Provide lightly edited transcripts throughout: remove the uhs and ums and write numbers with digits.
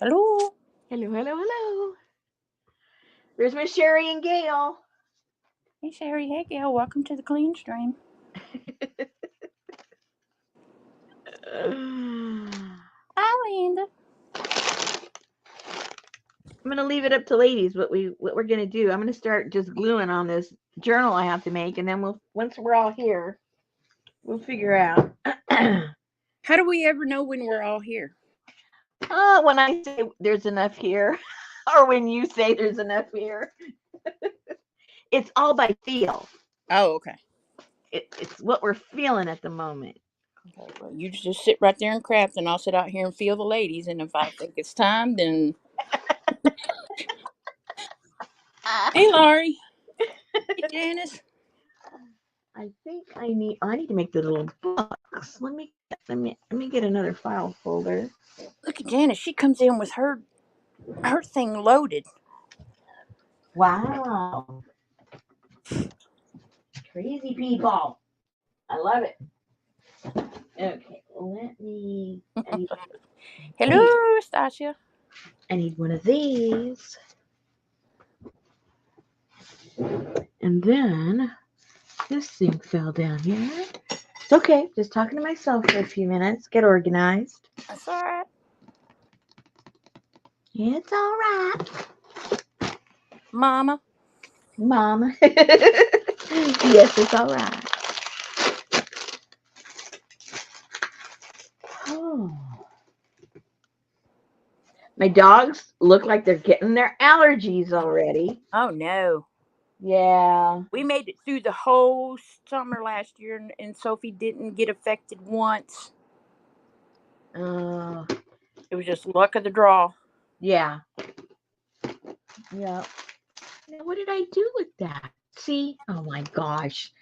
Hello. Hello, hello, hello. There's Miss Sherry and Gail. Hey, Sherry. Hey, Gail. Welcome to the Clean Stream. I'm Hi, Linda. gonna leave it up to ladies what we're gonna do. I'm gonna start just gluing on this journal I have to make, and then once we're all here, we'll figure out. How do we ever know when we're all here? When I say there's enough here, or when you say there's enough here, it's all by feel. Oh, okay. It's what we're feeling at the moment. Okay. Well, you just sit right there and craft, and I'll sit out here and feel the ladies. And if I think it's time, then hey, Laurie. Hey, Janice. I think I need to make the little books. Let me get another file folder. Look at Janice. She comes in with her thing loaded. Wow. Crazy people. I love it. Okay, Hello, Stasia. I need one of these. And then this thing fell down here. It's okay. Just talking to myself for a few minutes. Get organized. That's all right. It's all right. Mama. Mom. Yes, it's all right. Oh. My dogs look like they're getting their allergies already. Oh, no. Yeah. We made it through the whole summer last year, and Sophie didn't get affected once. Uh, It was just luck of the draw. yeah. Yeah. Now, what did I do with that? See? Oh my gosh.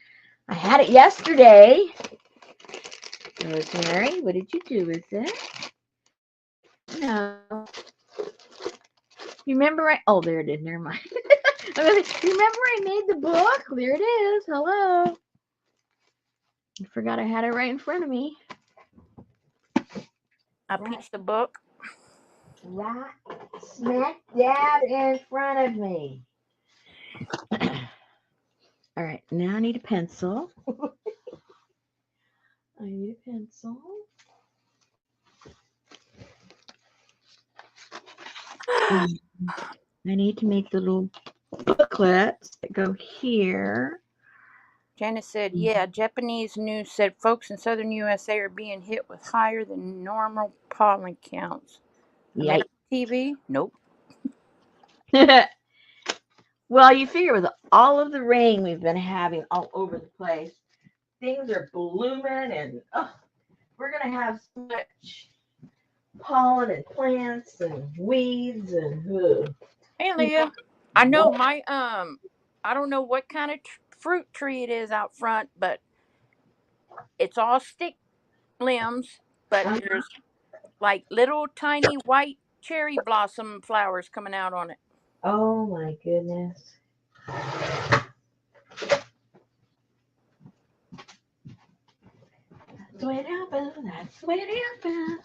I had it yesterday. Rosemary, what did you do with it? No. You remember oh, there it is. Never mind. I was like, remember I made the book? There it is. Hello. I forgot I had it right in front of me. I pieced the book. Right smack dab in front of me. All right, now I need a pencil. I need a pencil. I need to make the little booklets that go here. Janice said, yeah, Japanese news said folks in southern USA are being hit with higher than normal pollen counts. Yikes. TV? Nope. Well, you figure with all of the rain we've been having all over the place, things are blooming and we're going to have so much pollen and plants and weeds and Hey, Leah. I know my, I don't know what kind of fruit tree it is out front, but it's all stick limbs, but there's like little tiny white cherry blossom flowers coming out on it. oh my goodness. That's the way it happens. That's the way it happens.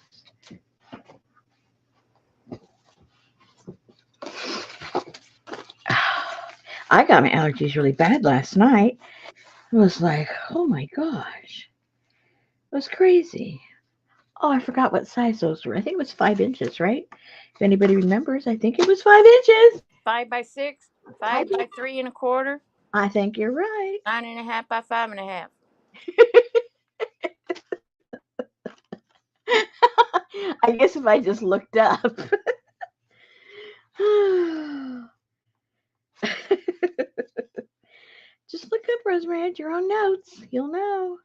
I got my allergies really bad last night. It was like, oh my gosh. It was crazy. Oh, I forgot what size those were. I think it was 5 inches, right? If anybody remembers, I think it was 5 inches. 5 by 6, I 5 by 3 1/4, I think you're right. 9.5 by 5.5. I guess if I just looked up. Just look up, Rosemary, at your own notes. You'll know.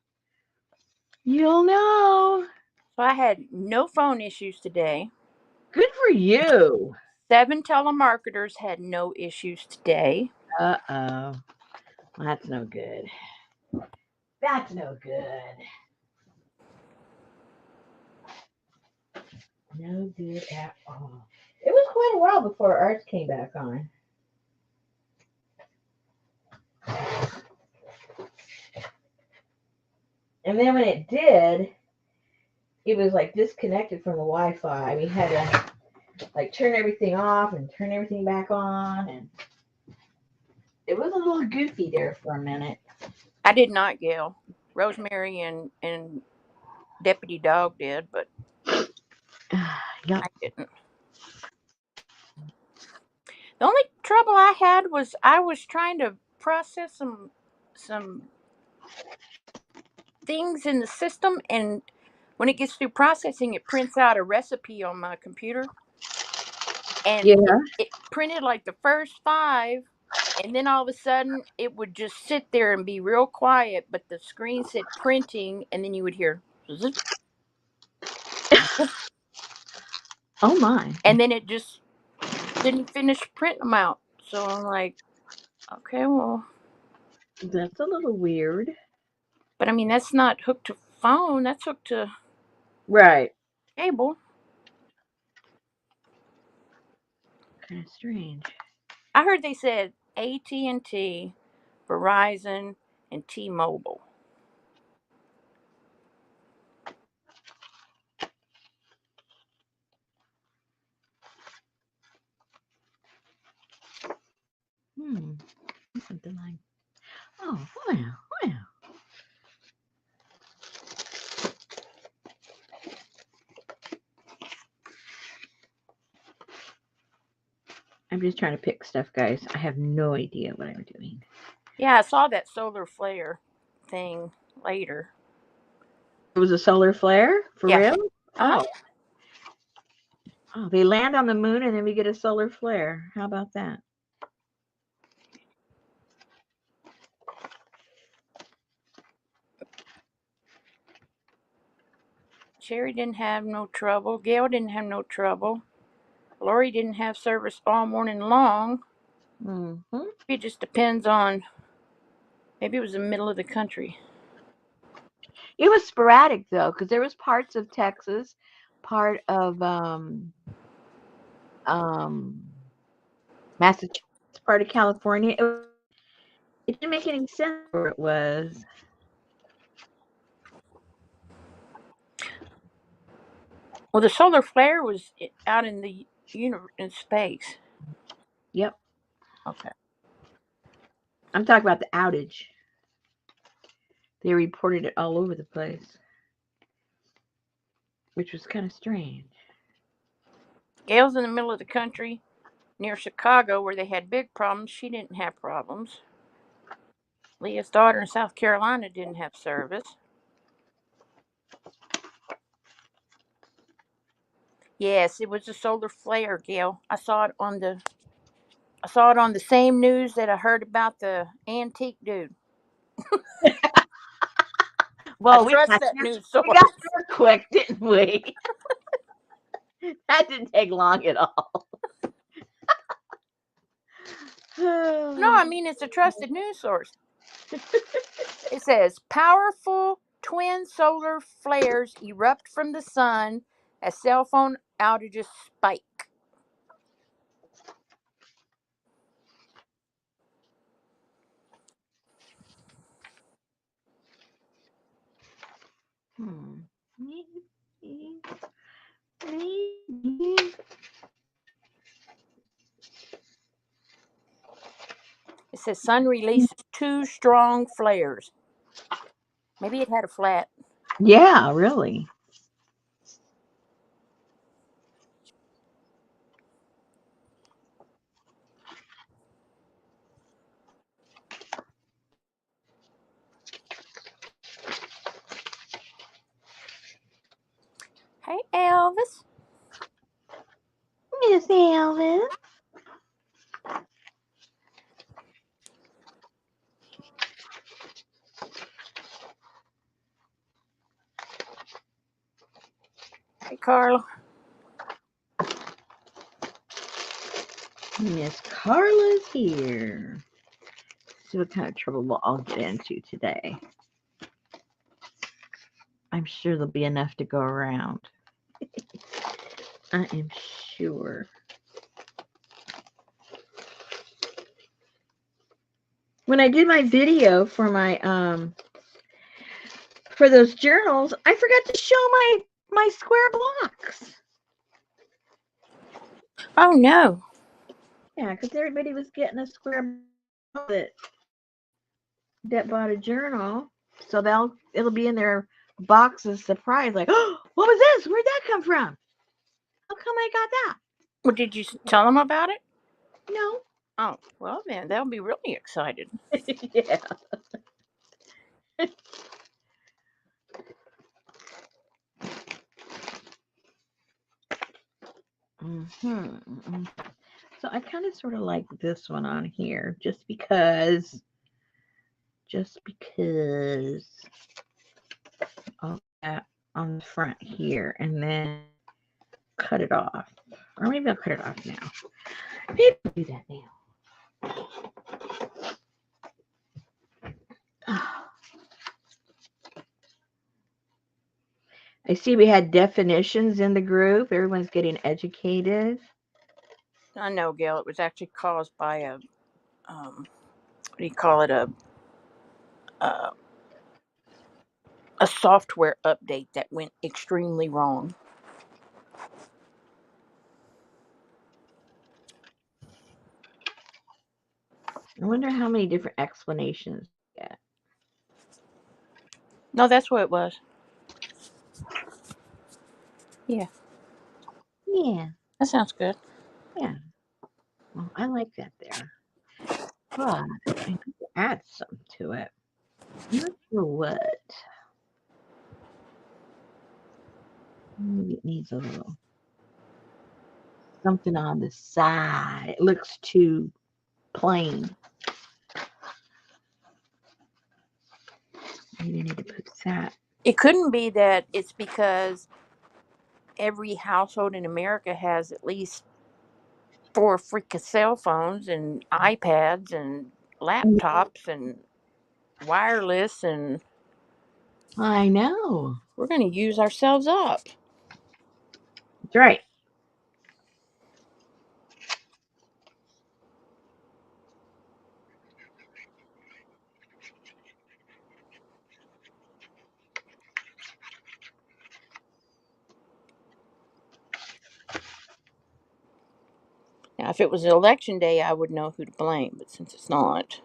You'll know. So I had no phone issues today. Good for you. 7 telemarketers had no issues today. Uh-oh. That's no good. That's no good. No good at all. It was quite a while before Arts came back on. And then when it did, it was like disconnected from the Wi-Fi. We had to like turn everything off and turn everything back on, and it was a little goofy there for a minute. I did not, Gail. Rosemary and Deputy Dog did, but Yep. I didn't. The only trouble I had was I was trying to process some things in the system, and when it gets through processing, it prints out a recipe on my computer, and Yeah. it printed like the first five, and then all of a sudden it would just sit there and be real quiet, but the screen said printing, and then you would hear zip, zip, Oh my. and then it just didn't finish printing them out. So I'm like, okay, well, That's a little weird. but I mean that's not hooked to phone, that's hooked to Right. cable. Kind of strange. I heard they said AT&T, Verizon, and T-Mobile. Hmm. Something like. Oh wow. Wow. I'm just trying to pick stuff, guys. I have no idea what I'm doing. Yeah, I saw that solar flare thing later. It was a solar flare for Yeah. real. Uh-huh. Oh. Oh, they land on the moon and then we get a solar flare. How about that? Sherry didn't have no trouble. Gail didn't have no trouble. Lori didn't have service all morning long. Mm-hmm. It just depends on, maybe it was the middle of the country. It was sporadic though, because there was parts of Texas, part of um Massachusetts, part of California. It didn't make any sense where it was. Well, the solar flare was out in the in space. Yep. Okay. I'm talking about the outage. They reported it all over the place, which was kind of strange. Gail's in the middle of the country near Chicago where they had big problems. She didn't have problems. Leah's daughter in South Carolina didn't have service. Yes, it was a solar flare, Gail. I saw it on the same news that I heard about the antique dude. I Well, trust that news source. we got there quick, didn't we? That didn't take long at all. No, I mean it's a trusted news source. It says powerful twin solar flares erupt from the sun as cell phone outages spike. Hmm. It says sun releases two strong flares. Maybe it had a flat. Yeah, really. Hey Elvis. Miss Elvis. Hey Carla. Miss Carla's here. See what kind of trouble we'll all get into today. I'm sure there'll be enough to go around. I am sure. When I did my video for my for those journals, I forgot to show my square blocks. Oh no. Yeah, because everybody was getting a square that bought a journal, so it'll be in their boxes surprise, like, oh, what was this? Where'd that come from? How come I got that? Well, did you tell them about it? No. Oh, well then they'll be really excited. Yeah. hmm So I kind of sort of like this one on here, just because of that on the front here, and then cut it off, or maybe I'll cut it off now. Maybe I'll do that now. I see we had definitions in the group. Everyone's getting educated. I know, Gail. It was actually caused by a what do you call it? A a software update that went extremely wrong. I wonder how many different explanations we get. No, that's what it was. Yeah, Yeah, that sounds good. yeah. Well, I like that there. But I need to add some to it. I'm not sure what. Maybe it needs a little something on the side. It looks too plain. Maybe I need to put that. It couldn't be that it's because every household in America has at least four freaking cell phones and iPads and laptops and wireless, and I know. we're going to use ourselves up. That's right. Now, if it was election day, I would know who to blame, but since it's not.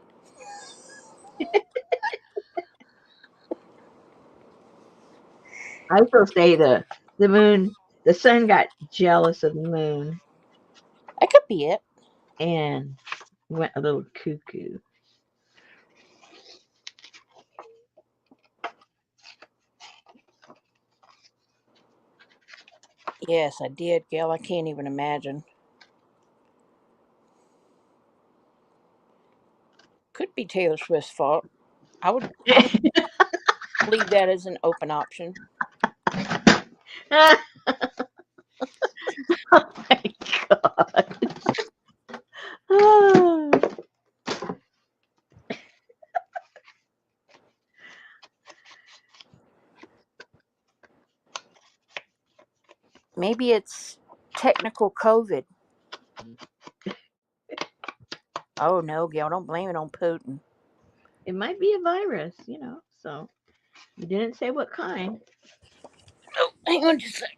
I still say the moon, the sun got jealous of the moon That could be it. and went a little cuckoo. Yes, I did, Gail. I can't even imagine. Could be Taylor Swift's fault. I would leave that as an open option. Oh my god. Ah. Maybe it's technical COVID. Oh no, Gail, don't blame it on Putin. It might be a virus. So you didn't say what kind. Oh, hang on just a sec.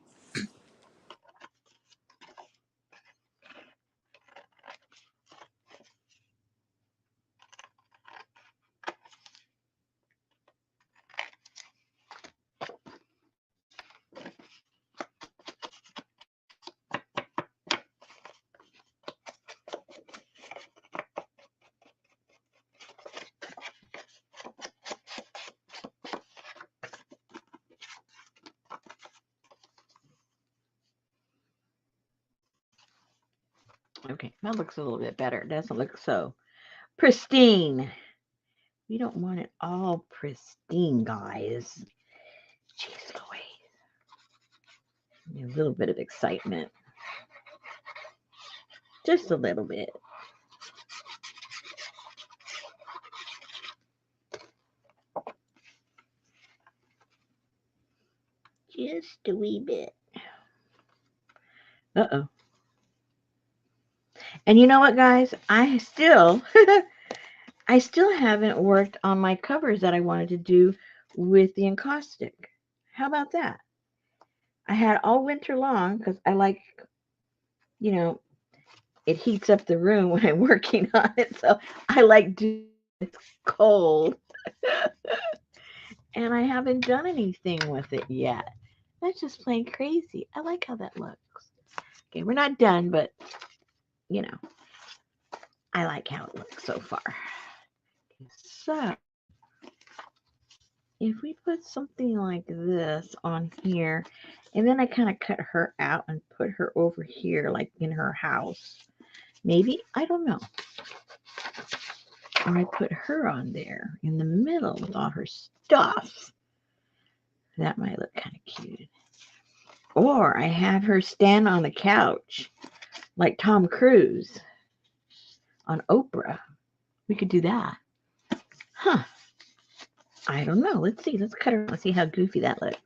Okay, that looks a little bit better. It doesn't look so pristine. We don't want it all pristine, guys. Jeez Louise. A little bit of excitement. Just a little bit. Just a wee bit. Uh-oh. And you know what, guys? I still haven't worked on my covers that I wanted to do with the encaustic. How about that? I had all winter long because I like, you know, it heats up the room when I'm working on it. So I like do it's cold, and I haven't done anything with it yet. That's just plain crazy. I like how that looks. Okay, we're not done, but you know, I like how it looks so far. So if we put something like this on here, and then I kind of cut her out and put her over here, like in her house, maybe, I don't know. Or I put her on there in the middle with all her stuff. That might look kind of cute. Or I have her stand on the couch like Tom Cruise on Oprah. We could do that. Huh. I don't know. Let's see. Let's cut her. Let's see how goofy that looks.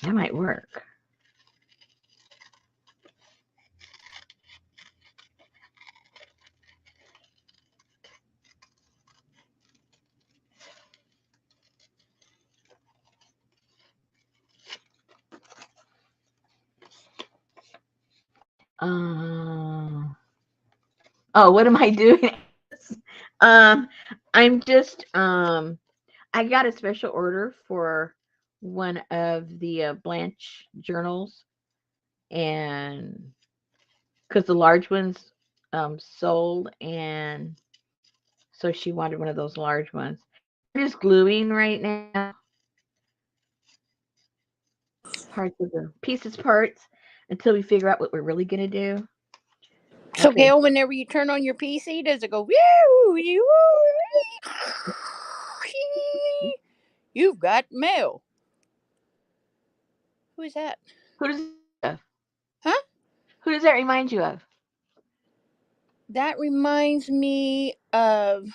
That might work. Uh, oh, what am I doing? um, I'm just I got a special order for one of the Blanche journals, and because the large ones sold, and so she wanted one of those large ones. I'm just gluing right now parts of the parts until we figure out what we're really gonna do. So, Okay. Gail, whenever you turn on your PC, does it go, woo, you've got mail? Who is that? Who does that, Huh? who does that remind you of? That reminds me of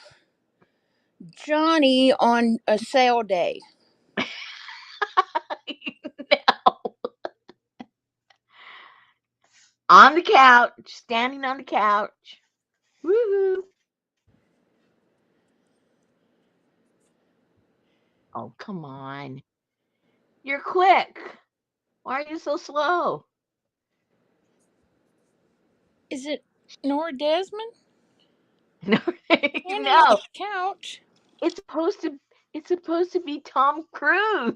Johnny on a sale day. No. On the couch, standing on the couch. Woohoo. Oh, come on. You're quick. Why are you so slow? Is it Nora Desmond? No, Standing on no. the couch. It's supposed to. It's supposed to be Tom Cruise.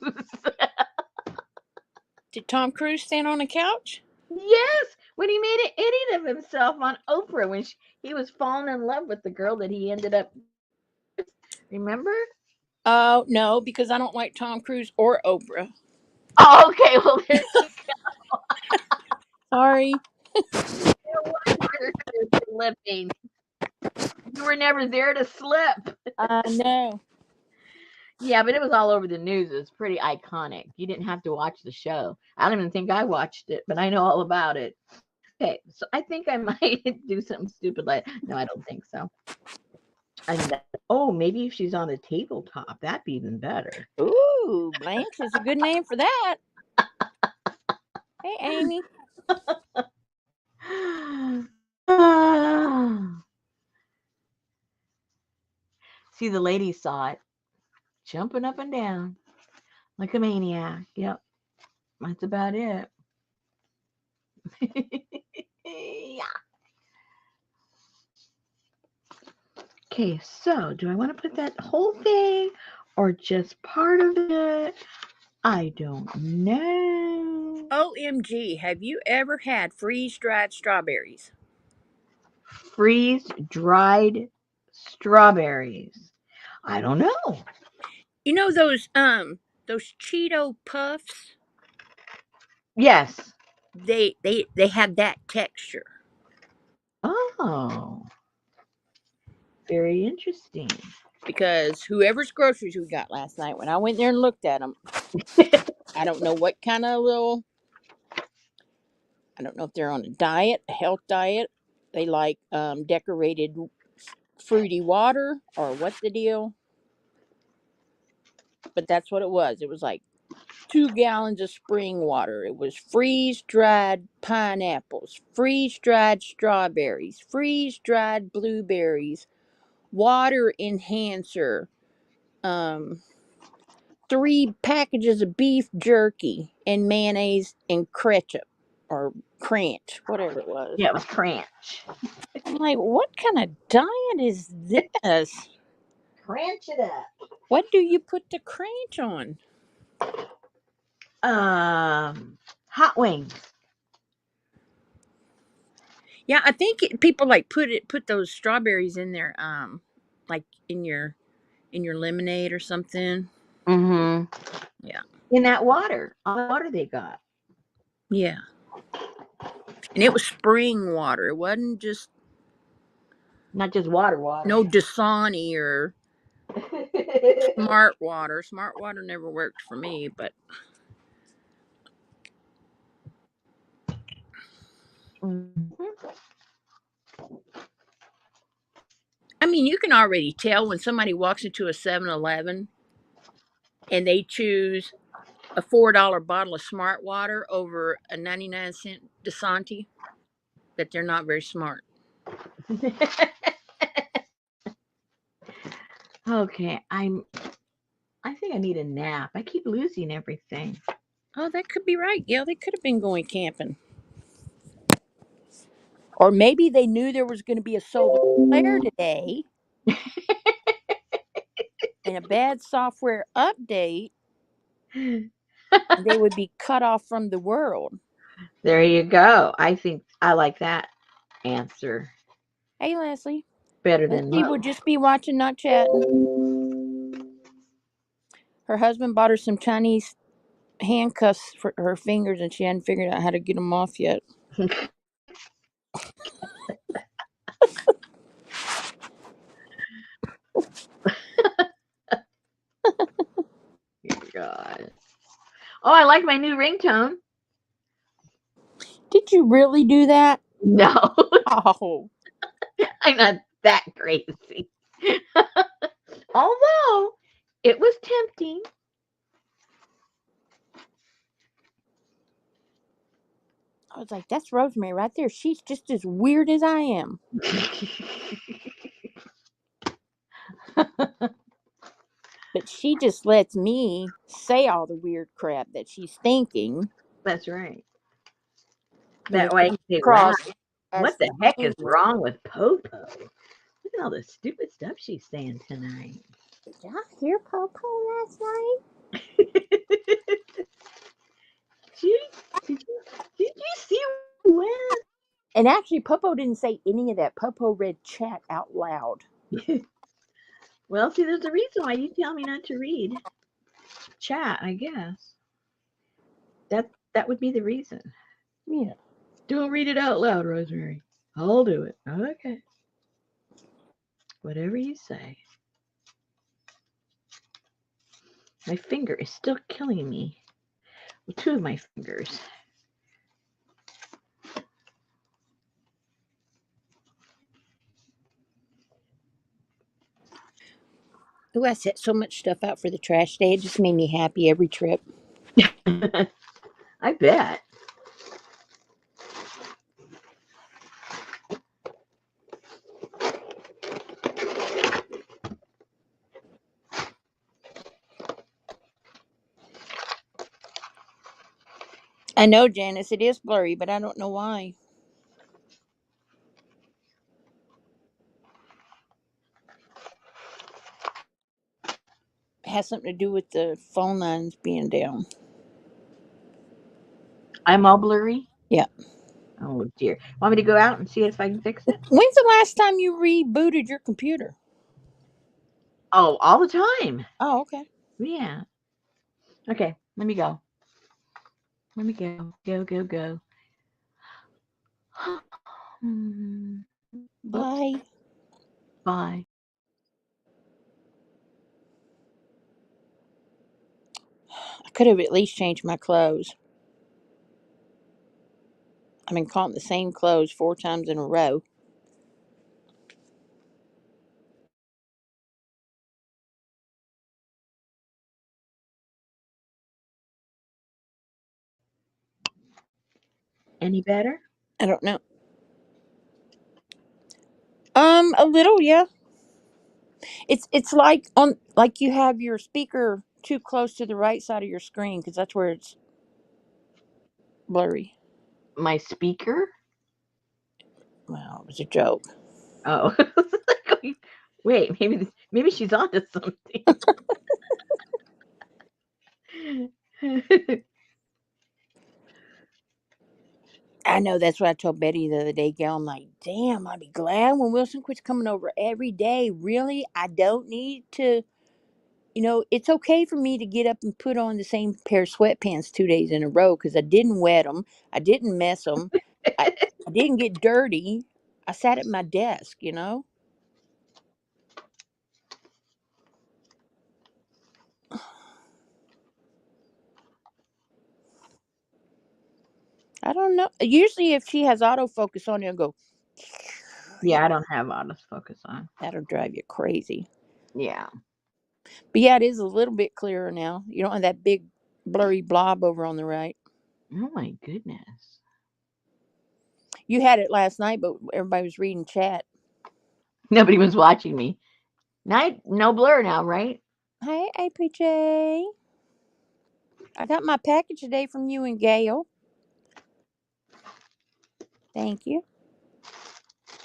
Did Tom Cruise stand on a couch? Yes, when he made an idiot of himself on Oprah when he was falling in love with the girl that he ended up. Remember? Oh, no, because I don't like Tom Cruise or Oprah. Oh, okay. Well, there Sorry. you wonder you're slipping. You were never there to slip. I know. Yeah, but it was all over the news. It was pretty iconic. You didn't have to watch the show. I don't even think I watched it, but I know all about it. Okay, so I think I might do something stupid like no, I don't think so. Oh, maybe if she's on the tabletop, that'd be even better. Ooh, Blanche is a good name for that. Hey, Amy. See, the lady saw it, jumping up and down like a maniac. Yep, that's about it. Yeah. Okay, so do I want to put that whole thing or just part of it? I don't know. OMG, have you ever had freeze dried strawberries? Freeze dried strawberries. I don't know. You know those Cheeto puffs? Yes. They have that texture. Oh, very interesting. Because whoever's groceries we got last night, when I went there and looked at them, I don't know what kind of little, I don't know if they're on a diet, a health diet. They like decorated fruity water or what the deal. But that's what it was. It was like 2 gallons of spring water. It was freeze dried pineapples, freeze dried strawberries, freeze dried blueberries, water enhancer, um, 3 packages of beef jerky, and mayonnaise and ketchup. or crunch, whatever it was. Yeah, it was Cranch. I'm like, what kind of diet is this? Cranch it up. What do you put the crunch on? Hot wings. Yeah, I think people like put those strawberries in there, like in your lemonade or something. Mm-hmm. Yeah, In that water, all the water they got. yeah, and it was spring water. It wasn't just Not just water, water. no Dasani or Smart Water. Smart Water never worked for me, but Mhm. I mean, you can already tell when somebody walks into a 7-Eleven and they choose a $4 bottle of Smart Water over a 99-cent Dasani that they're not very smart. Okay, I think I need a nap. I keep losing everything. Oh, that could be right. Yeah, they could have been going camping. Or maybe they knew there was going to be a solar flare today and a bad software update, and they would be cut off from the world. There you go. I think I like that answer Hey, Leslie. better than Leslie would most. just be watching, not chatting. Her husband bought her some Chinese handcuffs for her fingers, and she hadn't figured out how to get them off yet. God. Oh, I like my new ringtone. Did you really do that? No, Oh, I'm not that crazy. Although it was tempting. I was like, that's Rosemary right there. She's just as weird as I am. But she just lets me say all the weird crap that she's thinking, That's right. and That it way I comes can say, wow, across as what the heck is spontaneous. wrong with Popo? Look at all the stupid stuff she's saying tonight. Did y'all hear Popo last night? Did, did you see what? And actually, Popo didn't say any of that. Popo read chat out loud. Well, see, there's a reason why you tell me not to read chat, I guess. That would be the reason. Yeah. Don't read it out loud, Rosemary. I'll do it. Okay. Whatever you say. My finger is still killing me. Well, two of my fingers. Oh, I set so much stuff out for the trash day. It just made me happy every trip. I bet. I know, Janice, it is blurry, but I don't know why. It has something to do with the phone lines being down. I'm all blurry. Yeah. Oh dear. Want me to go out and see if I can fix it? When's the last time you rebooted your computer? Oh, all the time. Oh, okay. Yeah. Okay, let me go. Let me go. Go, go, go. Hmm. Oops. Bye. Bye. I could have at least changed my clothes. I've been caught in the same clothes 4 times in a row. Any better? I don't know. A little, yeah. It's like like you have your speaker too close to the right side of your screen because that's where it's blurry. My speaker? Well, it was a joke. Oh. Wait, maybe she's onto something. I know that's what I told Betty the other day, Gail. I'm like, damn, I'd be glad when Wilson quits coming over every day. Really? I don't need to, it's okay for me to get up and put on the same pair of sweatpants 2 days in a row because I didn't wet them. I didn't mess them. I didn't get dirty. I sat at my desk. I don't know. Usually, if she has autofocus on, it'll go, Yeah, I don't have autofocus on. that'll drive you crazy. Yeah. But yeah, it is a little bit clearer now. You don't have that big blurry blob over on the right. Oh my goodness. You had it last night, but everybody was reading chat. Nobody was watching me. Night, no blur now, right? Hey, APJ. I got my package today from you and Gail. Thank you.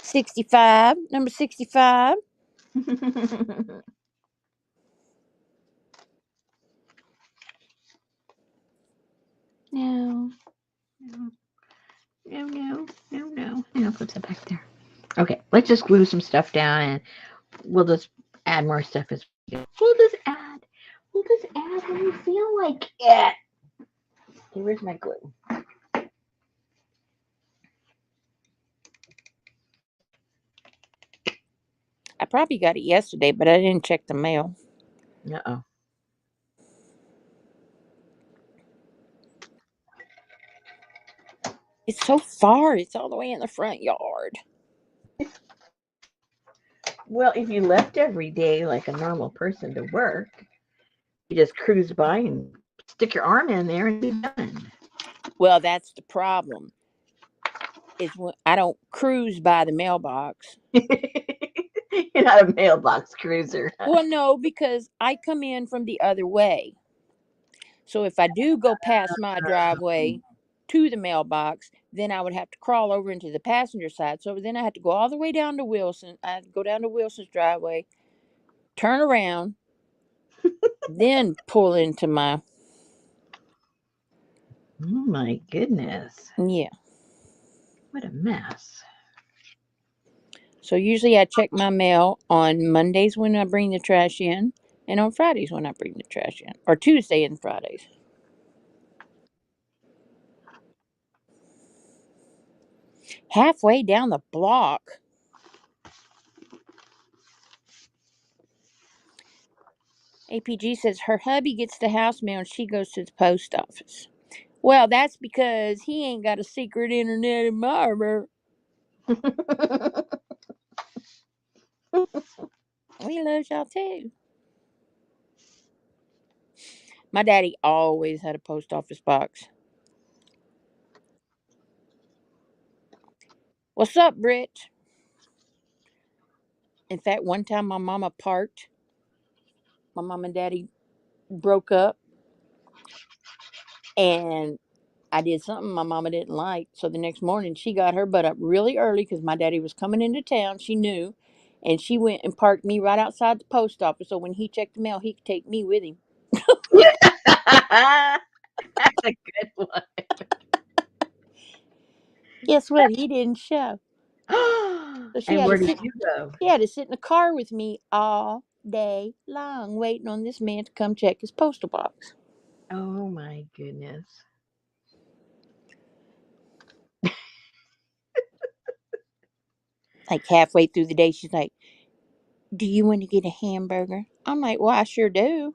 65, number 65. No, no, no, no, no, no. And I'll put that back there. Okay, let's just glue some stuff down and we'll just add more stuff as we go. We'll just add when we feel like it. Okay, where's my glue? I probably got it yesterday, but I didn't check the mail. Uh-oh. It's so far. It's all the way in the front yard. Well, if you left every day like a normal person to work, you just cruise by and stick your arm in there and be done. Well, that's the problem. Is when I don't cruise by the mailbox. You're not a mailbox cruiser. Well, no, because I come in from the other way. So if I do go past my driveway to the mailbox, then I would have to crawl over into the passenger side. So then I have to go all the way down to Wilson. I have to go down to Wilson's driveway, turn around, then pull into my. Oh my goodness. Yeah. What a mess. So usually I check my mail on Mondays when I bring the trash in, and on Fridays when I bring the trash in, or Tuesday and Fridays. Halfway down the block. APG says her hubby gets the house mail and she goes to the post office. Well, that's because he ain't got a secret internet admirer. We love y'all too. My daddy always had a post office box. What's up, Rich? In fact, one time my mama parked. My mom and daddy broke up, and I did something my mama didn't like. So the next morning, she got her butt up really early because my daddy was coming into town. She knew, and she went and parked me right outside the post office. So when he checked the mail, he could take me with him. That's a good one. Guess what? He didn't show. So she And had to where did sit. you go? She had to sit in the car with me all day long, waiting on this man to come check his postal box. Oh my goodness. Like halfway through the day, she's like, "Do you want to get a hamburger?" I'm like, "Well, I sure do."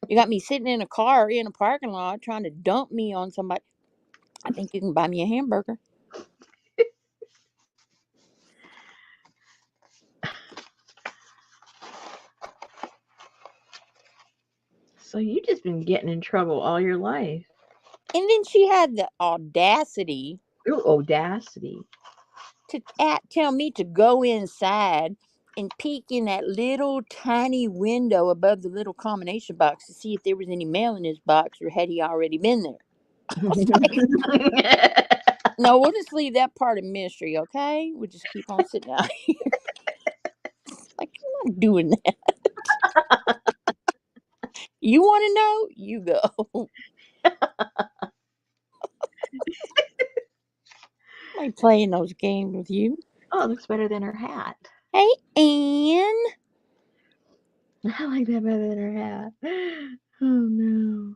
You got me sitting in a car in a parking lot trying to dump me on somebody. I think you can buy me a hamburger. So you just been getting in trouble all your life. And then she had the audacity Ooh, audacity. to tell me to go inside and peek in that little tiny window above the little combination box to see if there was any mail in his box or had he already been there. No, we'll just leave that part of mystery, okay? We'll just keep on sitting out here. Like, I'm not doing that. You want to know? You go. I ain't playing those games with you. Oh, it looks better than her hat. Hey, Anne. I like that better than her hat. Oh no.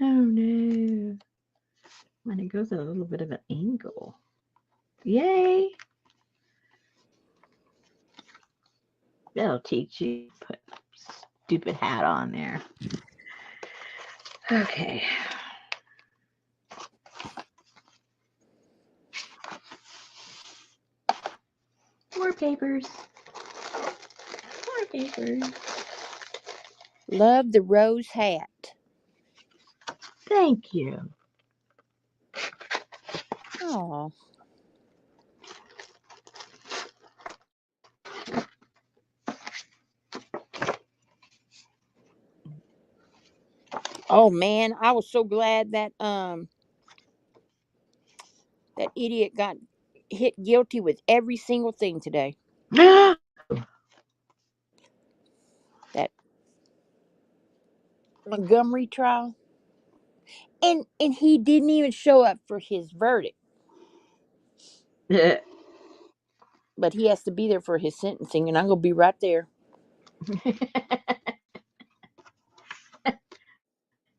Oh no. And it goes at a little bit of an angle. Yay. That'll teach you. Put stupid hat on there. Okay. More papers. More papers. Love the rose hat. Thank you. Oh. Oh man, I was so glad that that idiot got hit guilty with every single thing today. That Montgomery trial. And he didn't even show up for his verdict, but he has to be there for his sentencing, and I'm gonna be right there.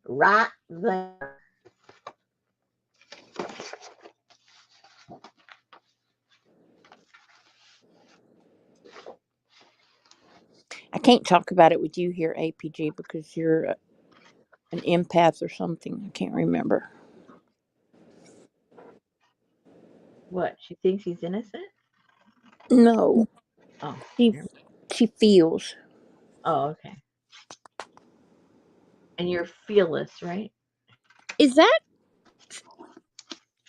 Right there. I can't talk about it with you here, APG, because you're an empath or something. I can't remember. What? She thinks he's innocent? No, Oh. she she feels. Oh, okay. And you're fearless, right? Is that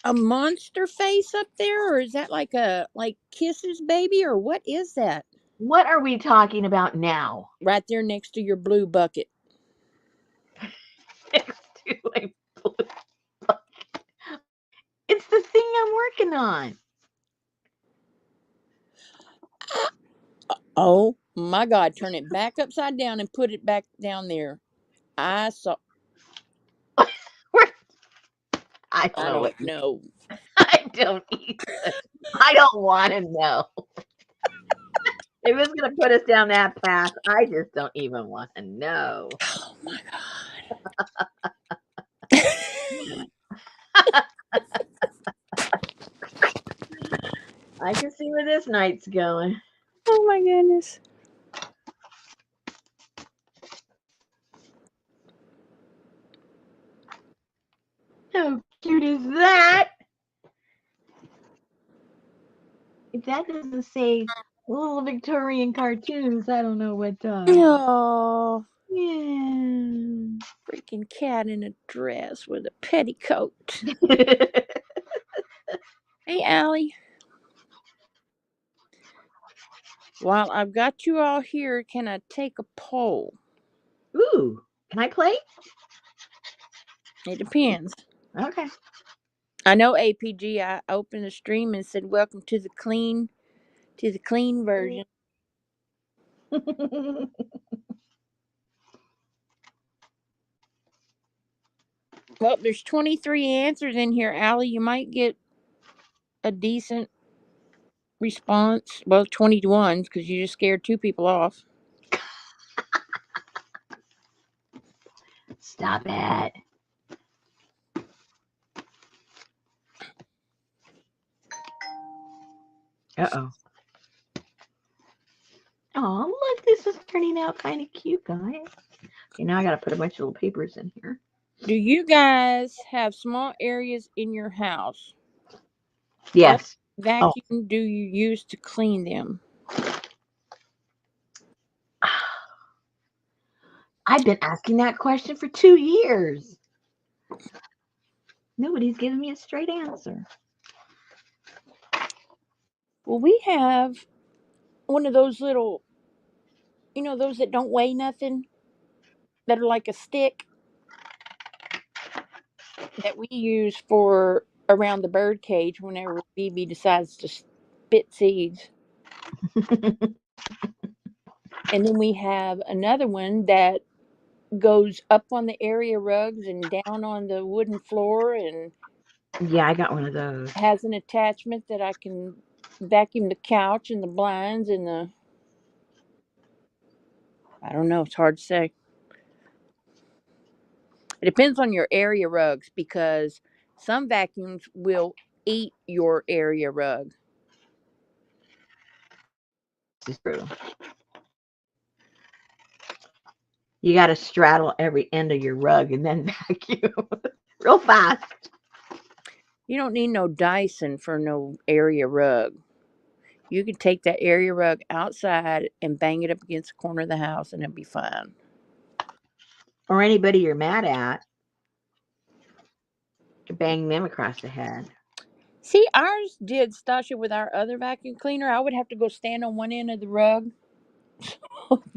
a monster face up there, or is that like a like Kisses baby, or what is that? What are we talking about now? Right there next to your blue bucket. It's the thing I'm working on. Oh my God! Turn it back upside down and put it back down there. I saw. I don't I know what don't know. I don't either. I don't want to know. If it's going to put us down that path, I just don't even want to know. Oh my God! I can see where this night's going. Oh my goodness! How cute is that? If that doesn't say little Victorian cartoons, I don't know what does. Oh, Yeah. freaking cat in a dress with a petticoat. Hey, Allie. While I've got you all here, can I take a poll? Ooh, can I play? It depends. Okay. I know APG. I opened the stream and said, "Welcome to the clean version." Well, there's 23 answers in here, Allie. You might get a decent response. Well, 21 because you just scared two people off. Stop it. Uh-oh. Oh, look, this is turning out kind of cute, guys. Okay, now I got to put a bunch of little papers in here. Do you guys have small areas in your house? What Yes. Oh, vacuum do you use to clean them? I've been asking that question for 2 years. Nobody's giving me a straight answer. Well, we have one of those little, those that don't weigh nothing. that are like a stick that we use for around the bird cage whenever BB decides to spit seeds. And then we have another one that goes up on the area rugs and down on the wooden floor and Yeah, I got one of those. has an attachment that I can vacuum the couch and the blinds and the, I don't know, it's hard to say. It depends on your area rugs because some vacuums will eat your area rug. This is true. You got to straddle every end of your rug and then vacuum real fast. You don't need no Dyson for no area rug. You can take that area rug outside and bang it up against the corner of the house and it'll be fine. Or anybody you're mad at, bang them across the head. See, ours did, Stasha, with our other vacuum cleaner. I would have to go stand on one end of the rug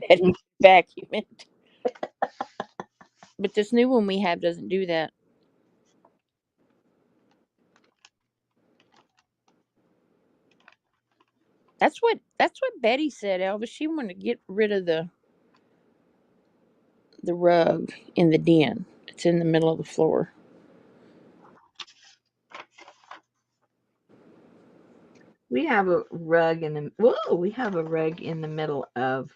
that he vacuum it. But this new one we have doesn't do that. That's what Betty said, Elvis. She wanted to get rid of the rug in the den. It's in the middle of the floor. We have a rug in the we have a rug in the middle of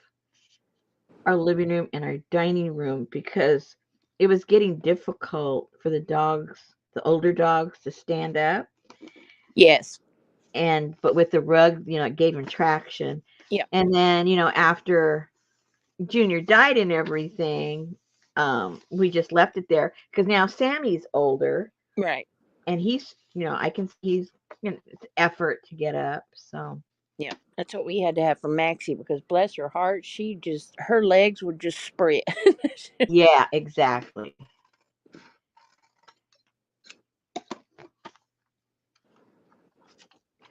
our living room and our dining room because it was getting difficult for the dogs, the older dogs, to stand up. Yes. And but with the rug, it gave them traction. Yeah. And then, after Junior died and everything, we just left it there because now Sammy's older Right. and I can see it's effort to get up. So Yeah. That's what we had to have for Maxie because bless her heart, her legs would just spread. yeah, exactly.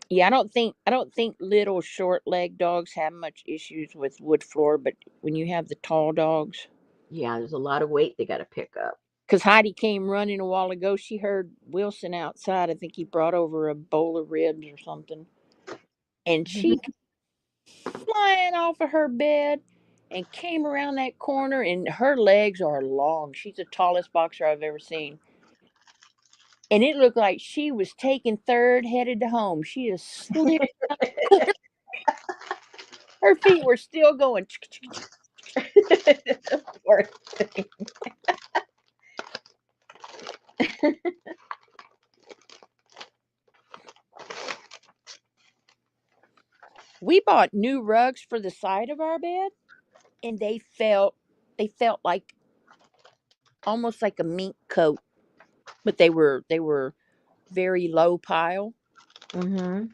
Yeah, I don't think little short leg dogs have much issues with wood floor, but when you have the tall dogs, Yeah, there's a lot of weight they got to pick up. because Heidi came running a while ago, she heard Wilson outside. I think he brought over a bowl of ribs or something, and she came flying off of her bed and came around that corner, and her legs are long. She's the tallest boxer I've ever seen. And it looked like she was taking third, headed to home. She is slipped. Her feet were still going. Poor We bought new rugs for the side of our bed, and they felt like almost like a mink coat, but they were very low pile. hmm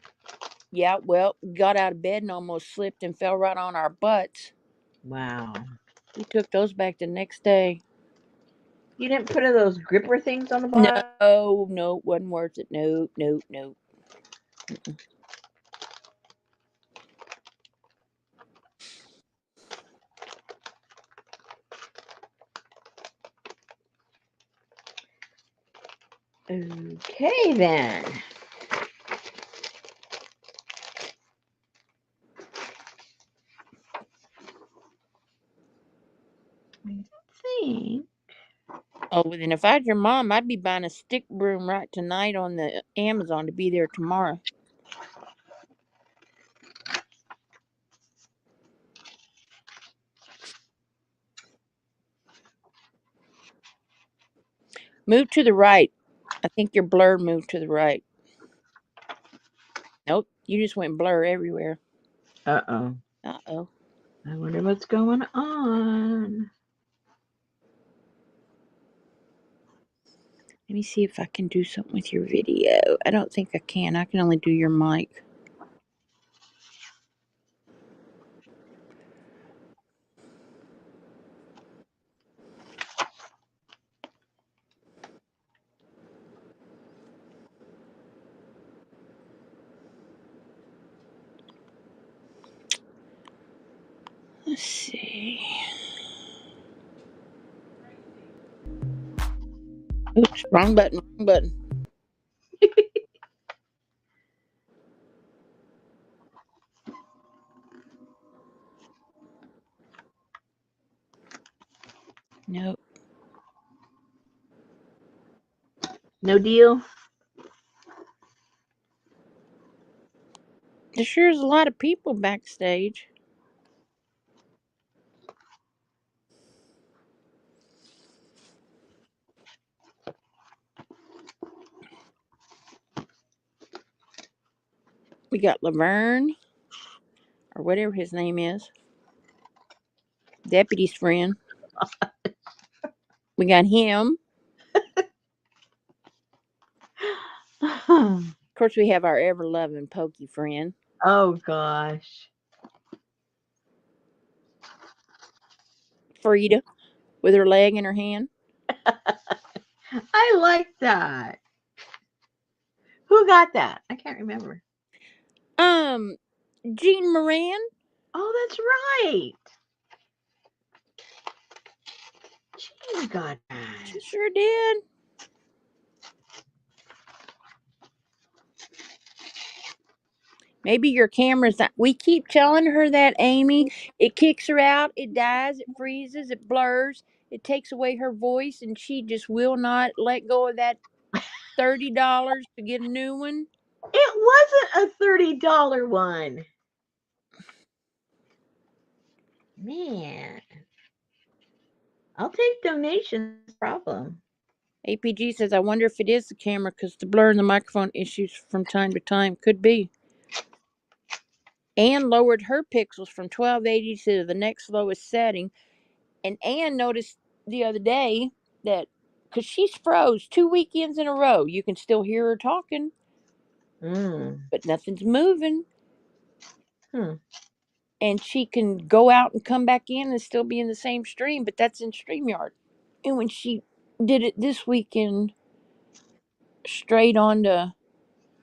Yeah, well, got out of bed and almost slipped and fell right on our butts. Wow. We took those back the next day. You didn't put those gripper things on the bottom? No, no, wasn't worth it. No, no, no. Mm-mm. Okay, then. I think. Oh, well, then if I was your mom, I'd be buying a stick broom right tonight on the Amazon to be there tomorrow. Move to the right. I think your blur moved to the right. Nope, you just went blur everywhere. Uh-oh. Uh oh. I wonder what's going on. Let me see if I can do something with your video. I don't think I can. I can only do your mic. Let's see. Oops, wrong button, wrong button. Nope. No deal. There sure is a lot of people backstage. We got Laverne, or whatever his name is, Deputy's friend. We got him. Oh Of course, we have our ever loving Pokey friend, gosh. Frida, with her leg in her hand. I like that. Who got that? I can't remember. Um, Jean Moran. Oh, that's right. She got that. She sure did. Maybe your camera's not. We keep telling her that, Amy. It kicks her out. It dies. It freezes. It blurs. It takes away her voice, and she just will not let go of that $30 to get a new one. It wasn't a $30 one. Man, I'll take donations. Problem. APG says, I wonder if it is the camera because the blur in the microphone issues from time to time. Could be. Anne lowered her pixels from 1280 to the next lowest setting. And Anne noticed the other day that because she's froze 2 weekends in a row, you can still hear her talking, Mm. but nothing's moving. Hmm. And she can go out and come back in and still be in the same stream, but that's in StreamYard. And when she did it this weekend straight onto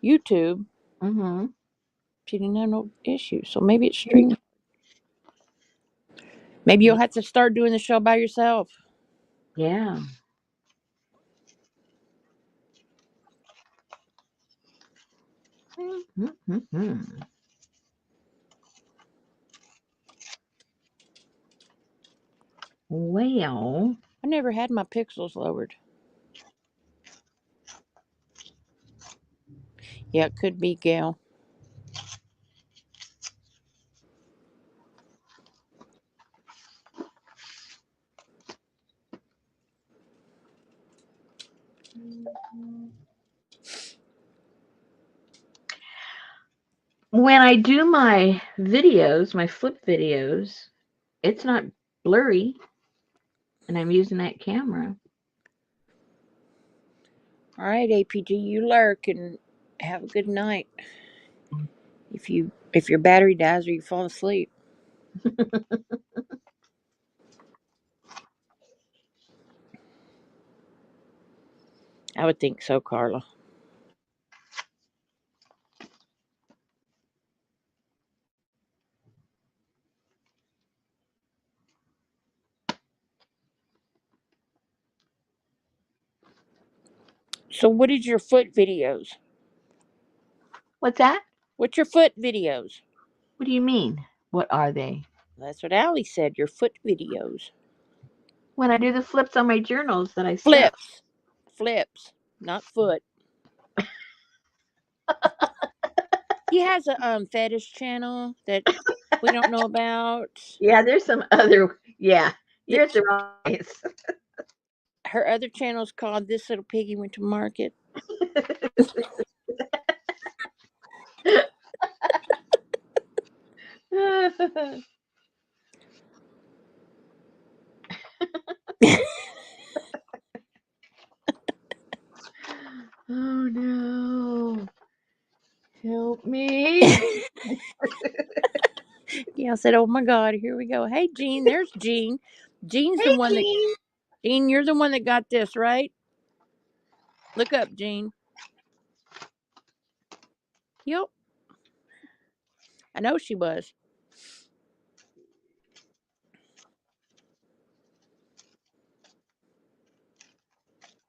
YouTube, Mm-hmm. she didn't have no issues. So maybe it's StreamYard. Maybe you'll have to start doing the show by yourself. Yeah. Mm-hmm. Well, I never had my pixels lowered. Yeah, it could be, Gail. when I do my videos, my flip videos, it's not blurry, and I'm using that camera. All right, APG, you lurk and have a good night. If your battery dies or you fall asleep, I would think so, Carla. So, what is your foot videos? What's that? What's your foot videos? What do you mean? What are they? That's what Allie said. Your foot videos. When I do the flips on my journals that I sell. Flips, flips, not foot. He has a fetish channel that we don't know about. Yeah, there's some other. Yeah, you're That at the wrong place. her other channel is called "This Little Piggy Went to Market." Oh no. Help me. Yeah, I said, "Oh my God, here we go." Hey, Jean, there's Jean. Jean's the Hey, one that. Jean. Jean, you're the one that got this, right? Look up, Jean. Yep, I know she was.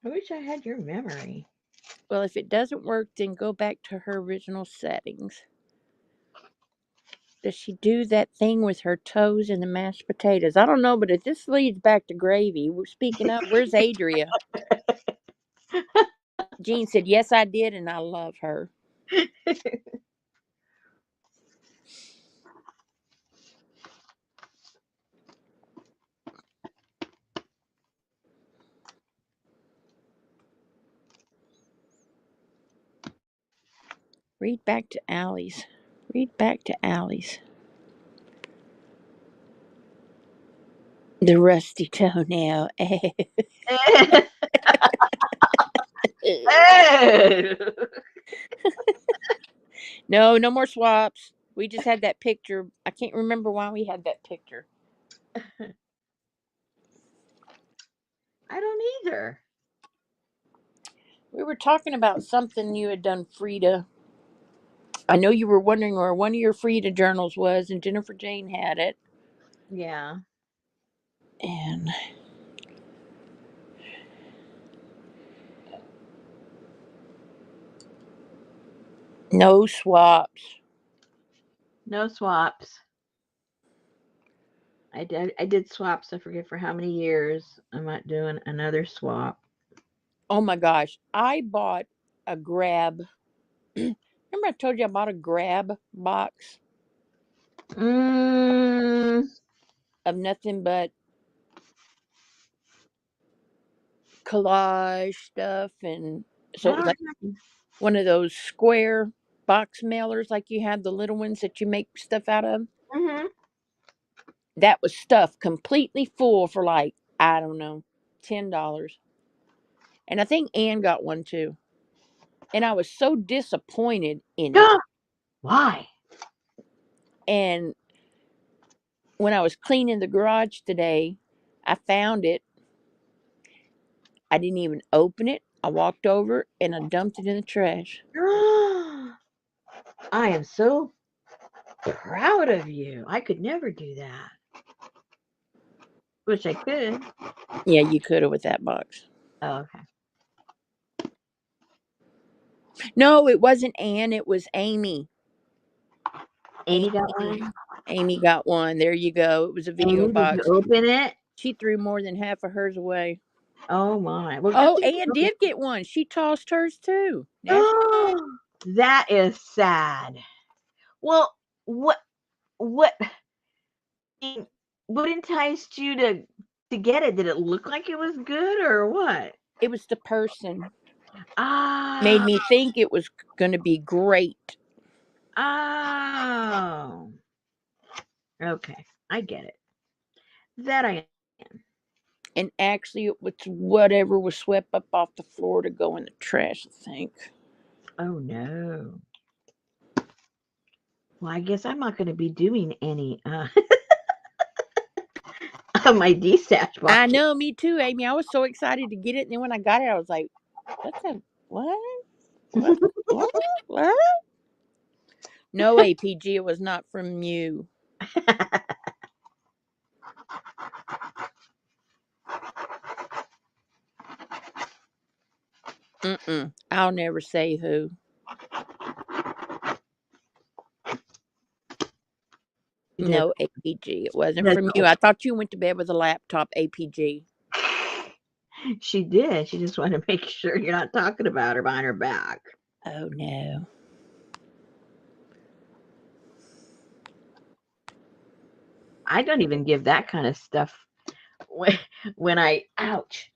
I wish I had your memory. Well, if it doesn't work, then go back to her original settings. Does she do that thing with her toes in the mashed potatoes? I don't know, but if this leads back to gravy, we're speaking of, where's Adria? Jean said, yes, I did, and I love her. Read back to Allie's. Read back to Allie's. The rusty toenail. No, no more swaps. We just had that picture. I can't remember why we had that picture. I don't either. We were talking about something you had done, Frida. I know you were wondering where one of your Frida journals was, and Jennifer Jane had it. Yeah. And no swaps. No swaps. I did swaps, I forget for how many years. I'm not doing another swap. Oh my gosh. I bought a grab. Remember I told you I bought a grab box Mm, of nothing but collage stuff, and so I it was don't like know. one of those square box mailers like you have the little ones that you make stuff out of. Hmm. That was stuffed completely full for like, I don't know, $10. And I think Ann got one too. And I was so disappointed in it. Why? And when I was cleaning the garage today, I found it. I didn't even open it. I walked over and I dumped it in the trash. I am so proud of you. I could never do that. Wish I could. Yeah, you could have with that box. Oh, okay. No, it wasn't Ann. It was Amy. Amy got Amy. one. Amy got one. There you go. It was a video Amy, did you box. open it? She threw more than half of hers away. Oh my. Well, good Oh, thing Ann you did get one. She tossed hers too. Now she, opened. That is sad. Well, what what what enticed you to get it? Did it look like it was good or what? it was the person made Ah, me think it was going to be great. oh. Okay, I get it. That I am. And actually, it was whatever was swept up off the floor to go in the trash, I think. Oh no. Well, I guess I'm not going to be doing any of my D-stash I boxes. know, me too, Amy. I was so excited to get it. And then when I got it, I was like, what's that? What? What? What? What? No, APG, it was not from you. Mm-mm. I'll never say who. Just, No, APG. It wasn't just from you. I thought you went to bed with a laptop, APG. she did. She just wanted to make sure you're not talking about her behind her back. Oh, no. I don't even give that kind of stuff when, when ouch,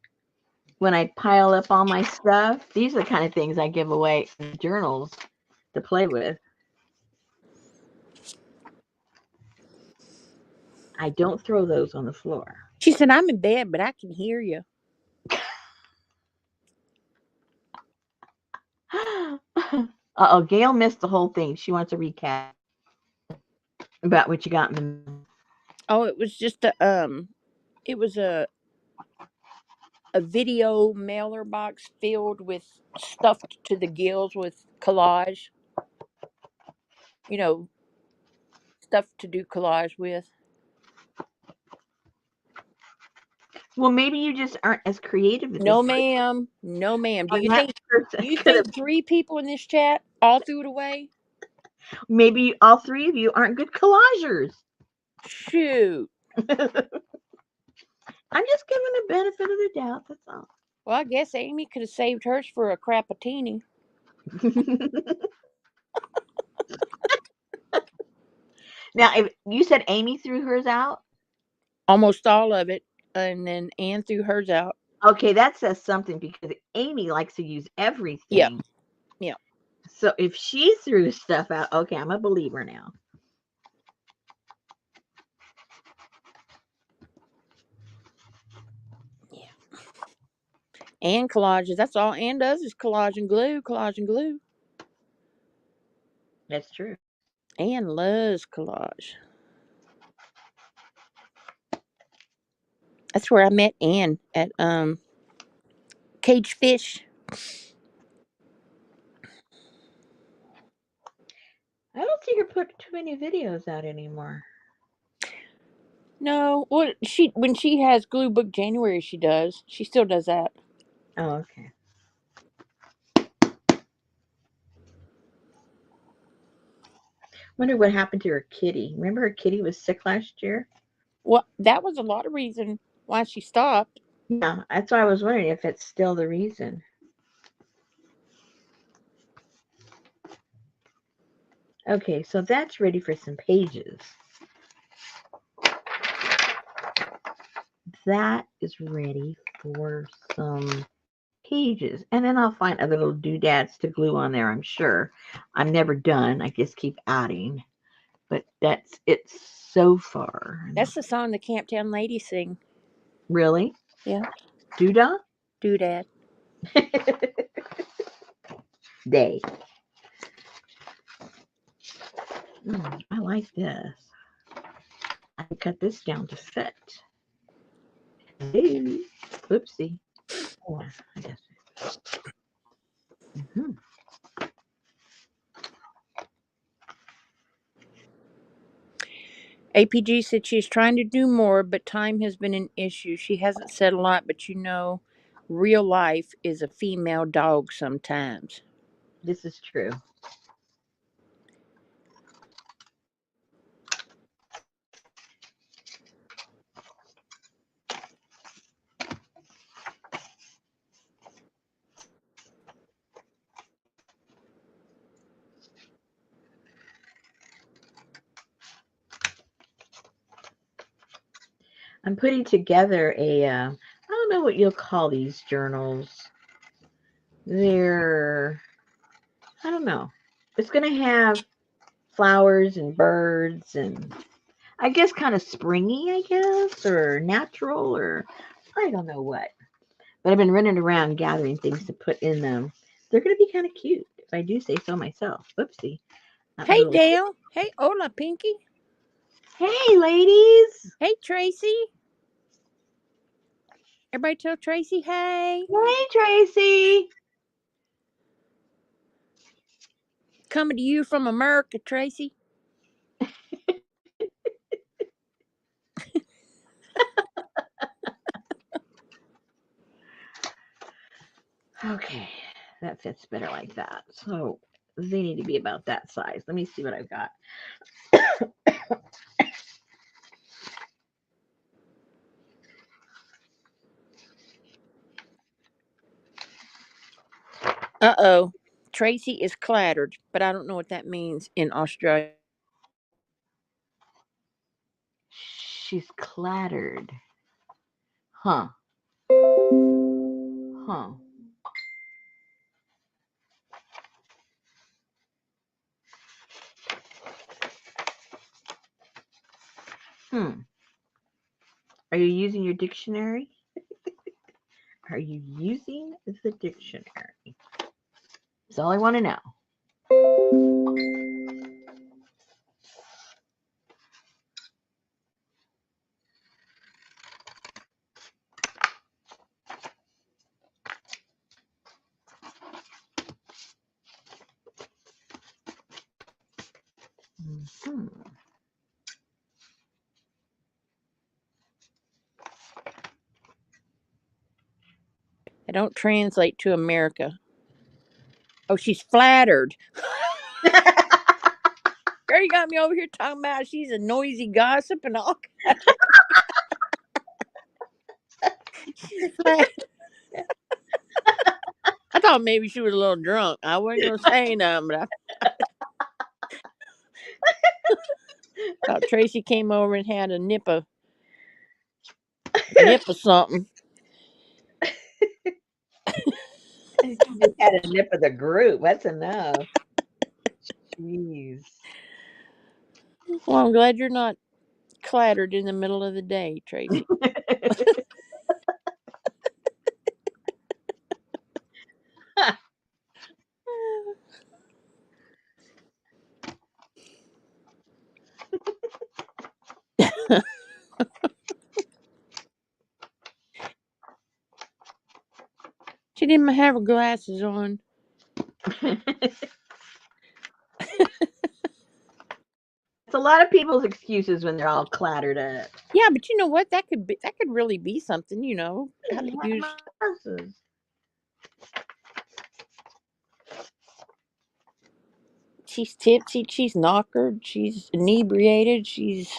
when I pile up all my stuff. These are the kind of things I give away in journals to play with. I don't throw those on the floor. She said, I'm in bed, but I can hear you. Oh, Gail missed the whole thing. She wants a recap about what you got in the. Oh, it was just it was a video mailer box filled with stuffed to the gills with collage. You know, stuff to do collage with. Well, maybe you just aren't as creative as this No, person. ma'am. No, ma'am. Do And you that think person could have. 3 people in this chat all threw it away? Maybe all three of you aren't good collagers. Shoot. I'm just giving the benefit of the doubt. That's all. Well, I guess Amy could have saved hers for a crapatini. Now, if you said Amy threw hers out, Almost all of it. And then Ann threw hers out. okay, that says something because Amy likes to use Yep. everything. Yep. So if she threw stuff out, okay, I'm a believer now. Yeah. And collages. That's all Ann does is collage and glue, collage and glue. That's true. Ann loves collage. That's where I met Ann at Cage Fish. I don't see her put too many videos out anymore. No, well, when she has Glue Book January, she does. She still does that. Oh, okay. Wonder what happened to her kitty. Remember her kitty was sick last year? Well, that was a lot of reason why she stopped. Yeah, that's why I was wondering if it's still the reason. Okay, so that's ready for some pages. That is ready for some pages. And then I'll find other little doodads to glue on there, I'm sure. I'm never done. I just keep adding. But that's it so far. That's the song the Camptown ladies sing. Really? Yeah, Doodah? doodad. Day. I like this. I can cut this down to fit. Hey, whoopsie. Oh, I guess. Mm-hmm. APG said she's trying to do more, but time has been an issue. She hasn't said a lot, but real life is a female dog sometimes. This is true. I'm putting together I don't know what you'll call these journals. They're, I don't know. It's going to have flowers and birds and I guess kind of springy, I guess, or natural, or I don't know what. But I've been running around gathering things to put in them. They're going to be kind of cute, if I do say so myself. Whoopsie. Not my Hey, little. Dale. Hey, hola, Pinky. Hey, ladies. Hey, Tracy. Everybody tell Tracy hey. Hey, Tracy. Coming to you from America, Tracy. Okay, that fits better like that. So they need to be about that size. Let me see what I've got. Uh-oh. Tracy is clattered, but I don't know what that means in Australia. She's clattered. Huh. Huh. Hmm. Are you using your dictionary? Are you using the dictionary? That's all I want to know. Hmm. I don't translate to America. Oh, she's flattered. Girl, you got me over here talking about she's a noisy gossip and all. She's flat. I thought maybe she was a little drunk. I wasn't gonna say nothing, but I thought Tracy came over and had a nip of something. She just had a nip of the group. That's enough. Jeez. Well, I'm glad you're not clattered in the middle of the day, Tracy. She didn't have her glasses on. It's a lot of people's excuses when they're all clattered up. Yeah, but you know what? That could really be something. How to Hey, I have use. my glasses. She's tipsy. She's knockered. She's inebriated. She's.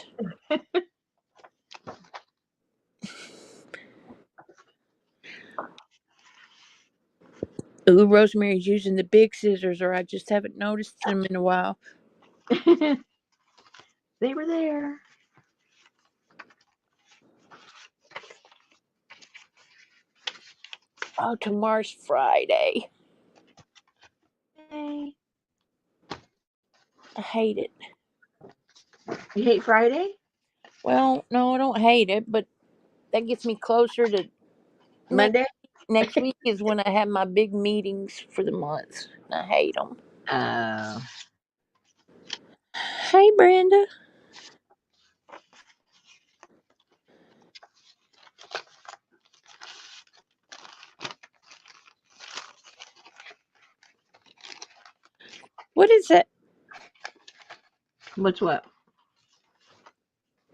Ooh, Rosemary's using the big scissors, or I just haven't noticed them in a while. They were there. Oh, tomorrow's Friday. Hey. I hate it. You hate Friday? Well, no, I don't hate it, but that gets me closer to next Monday? next week is when I have my big meetings for the month. I hate them. Oh. Hey, Brenda. What is that? What's what?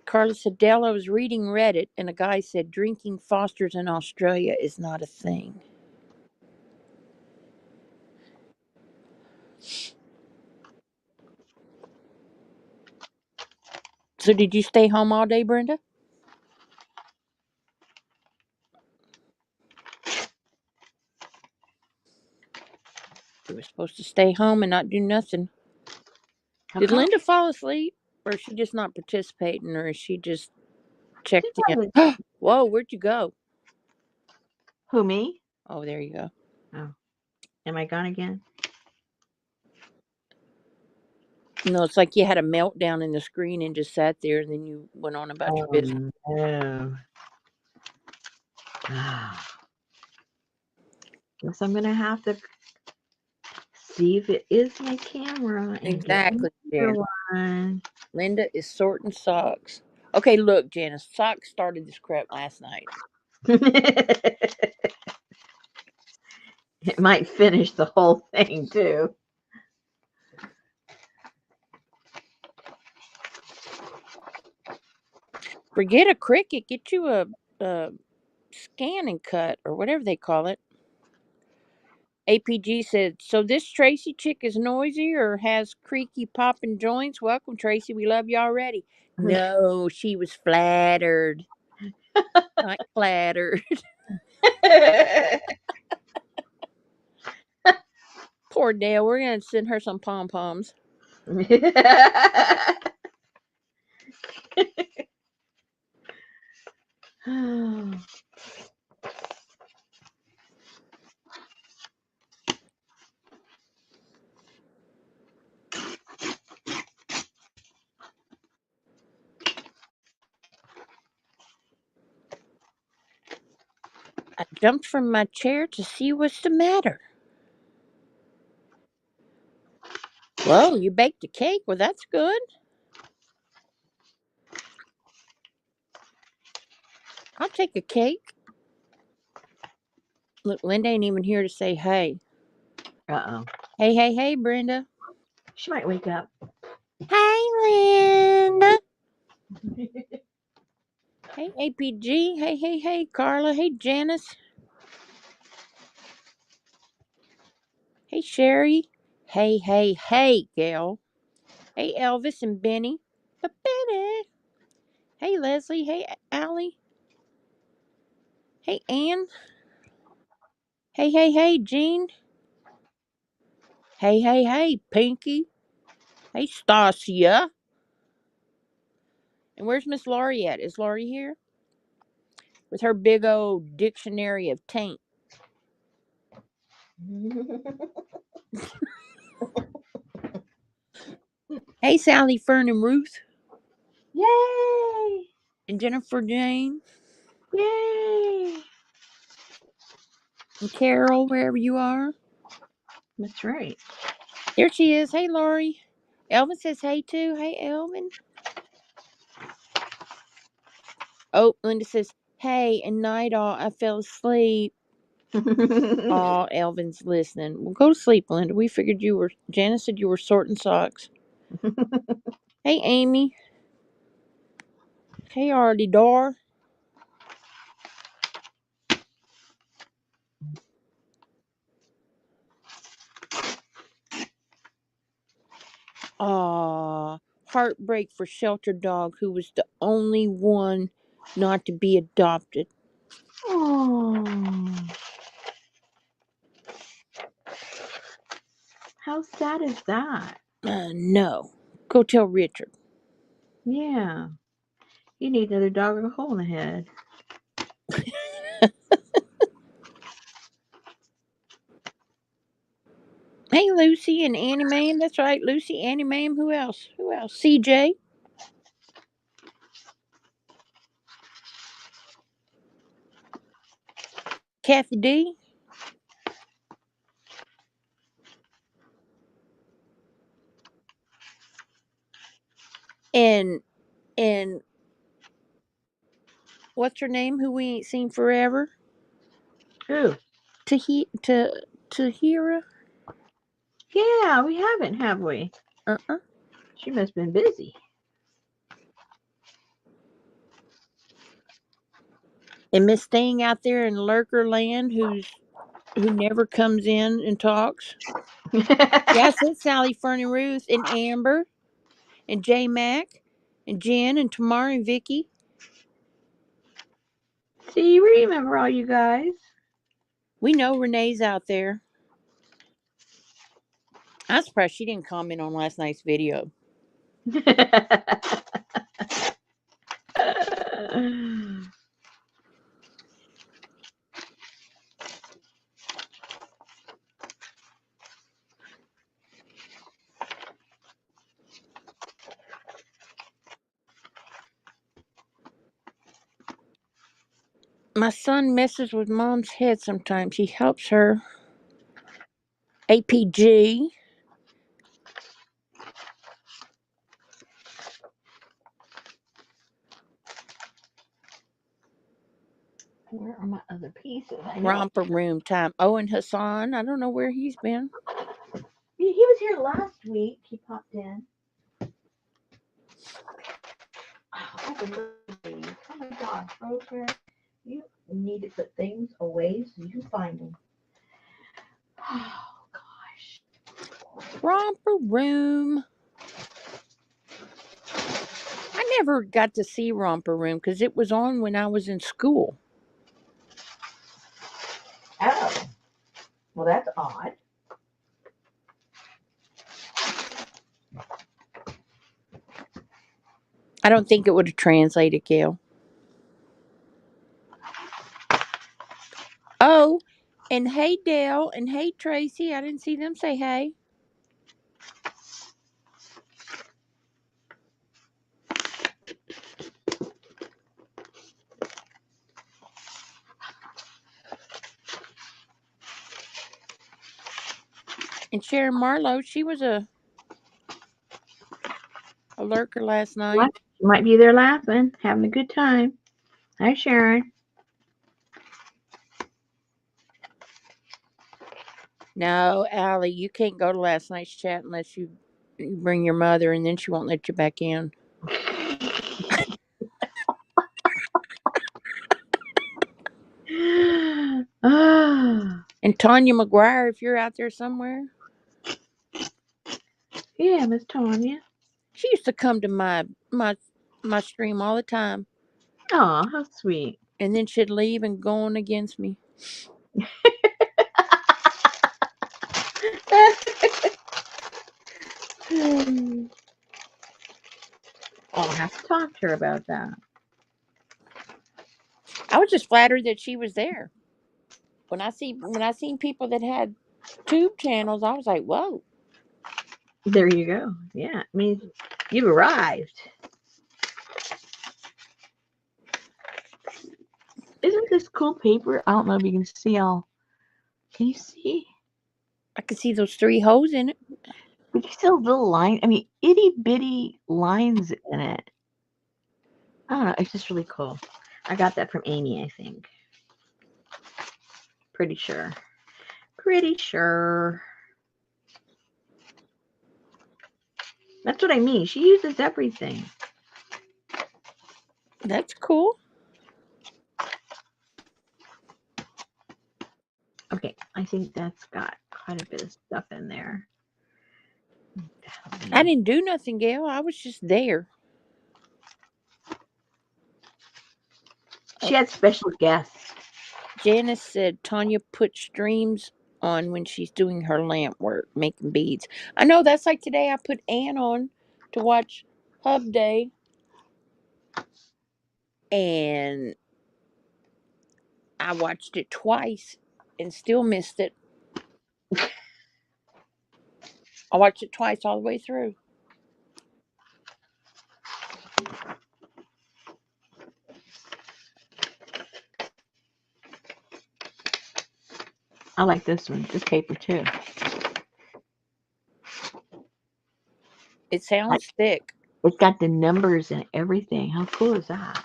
Carla said, Dell, I was reading Reddit, and a guy said drinking Fosters in Australia is not a thing. So did you stay home all day, Brenda? You were supposed to stay home and not do nothing. How Did come? Linda fall asleep? Or is she just not participating? Or is she just She checked in? probably. Whoa, where'd you go? Who, me? Oh, there you go. Oh. Am I gone again? No, it's like you had a meltdown in the screen and just sat there and then you went on about your Oh, business. no. Guess I'm going to have to see if it is my camera and get Exactly, another Jan. one. Linda is sorting socks. Okay, look, Janice, socks started this crap last night. It might finish the whole thing, too. Forget a cricket. Get you a scan and cut or whatever they call it. APG said, so this Tracy chick is noisy or has creaky popping joints? Welcome, Tracy. We love you already. No, she was flattered, not clattered. Poor Dale. We're going to send her some pom poms. I jumped from my chair to see what's the matter. Whoa, you baked a cake? Well, that's good. I'll take a cake. Look, Linda ain't even here to say hey. Uh-oh. Hey, hey, hey, Brenda. She might wake up. Hey, Linda. Hey, APG. Hey, hey, hey, Carla. Hey, Janice. Hey, Sherry. Hey, Gail. Hey, Elvis and Benny. Benny. Hey, Leslie. Hey, Allie. Hey, Ann. Hey, Jean. Hey, Pinky. Hey, Stasia. And where's Miss Laurie at? Is Laurie here? With her big old dictionary of taint. Hey, Sally, Fern, and Ruth. Yay! And Jennifer Jane. Yay! And Carol, wherever you are. That's right. There she is. Hey, Laurie. Elvin says hey, too. Hey, Elvin. Oh, Linda says, hey, and night all. I fell asleep. Oh, Elvin's listening. Well, go to sleep, Linda. We figured you were. Janice said you were sorting socks. Hey, Amy. Hey, Artie Dar. Aw, heartbreak for Shelter Dog, who was the only one not to be adopted. Oh, how sad is that? No. Go tell Richard. Yeah, you need another dog with a hole in the head. Hey, Lucy and Annie Ma'am. That's right, Lucy, Annie Ma'am. Who else? CJ, Kathy D, and and what's her name? Who we ain't seen forever? Ooh, Tahira. yeah, we haven't, have we? Uh. She must have been busy. And Miss Thing out there in Lurker Land, who never comes in and talks. Yeah, I said Sally, Fern, and Ruth, and Amber, and J Mac, and Jen, and Tamara, and Vicky. See, you remember all you guys. We know Renee's out there. I'm surprised she didn't comment on last night's video. My son messes with Mom's head sometimes. He helps her. APG. Where are my other pieces? I know. Romper room time. Oh, and Hassan. I don't know where he's been. He was here last week. He popped in. Oh, I've been looking. Oh my gosh, Rosemary, you need to put things away so you can find them. Oh gosh. Romper room. I never got to see Romper Room because it was on when I was in school. Oh, well that's odd. I don't think it would have translated, Gail. Oh, and hey, Dale, and hey, Tracy. I didn't see them say hey. And Sharon Marlowe, she was a lurker last night. What? You might be there laughing, having a good time. Hi, Sharon. No, Allie, you can't go to last night's chat unless you bring your mother, and then she won't let you back in. Ah, And Tanya McGuire, if you're out there somewhere, Yeah, Miss Tanya. she used to come to my stream all the time, Aw, how sweet. and then she'd leave and go on against me. I'll have to talk to her about that. I was just flattered that she was there. When I seen people that had tube channels, I was like, whoa. There you go. Yeah, I mean, you've arrived. Isn't this cool paper? I don't know if you can see all. Can you see? I could see those three holes in it. But you see those little lines? I mean, itty bitty lines in it. I don't know. It's just really cool. I got that from Amy, I think. Pretty sure. Pretty sure. That's what I mean. She uses everything. That's cool. Okay, I think that's got quite a bit of stuff in there. I didn't do nothing, Gail. I was just there. She Oh, had special guests. Janice said Tanya put streams on when she's doing her lamp work, making beads. I know that's like today. I put Ann on to watch Hub Day, and I watched it twice and still missed it. I watched it twice all the way through. I like this one, this paper too. It Like, sounds thick. it's got the numbers and everything. How cool is that?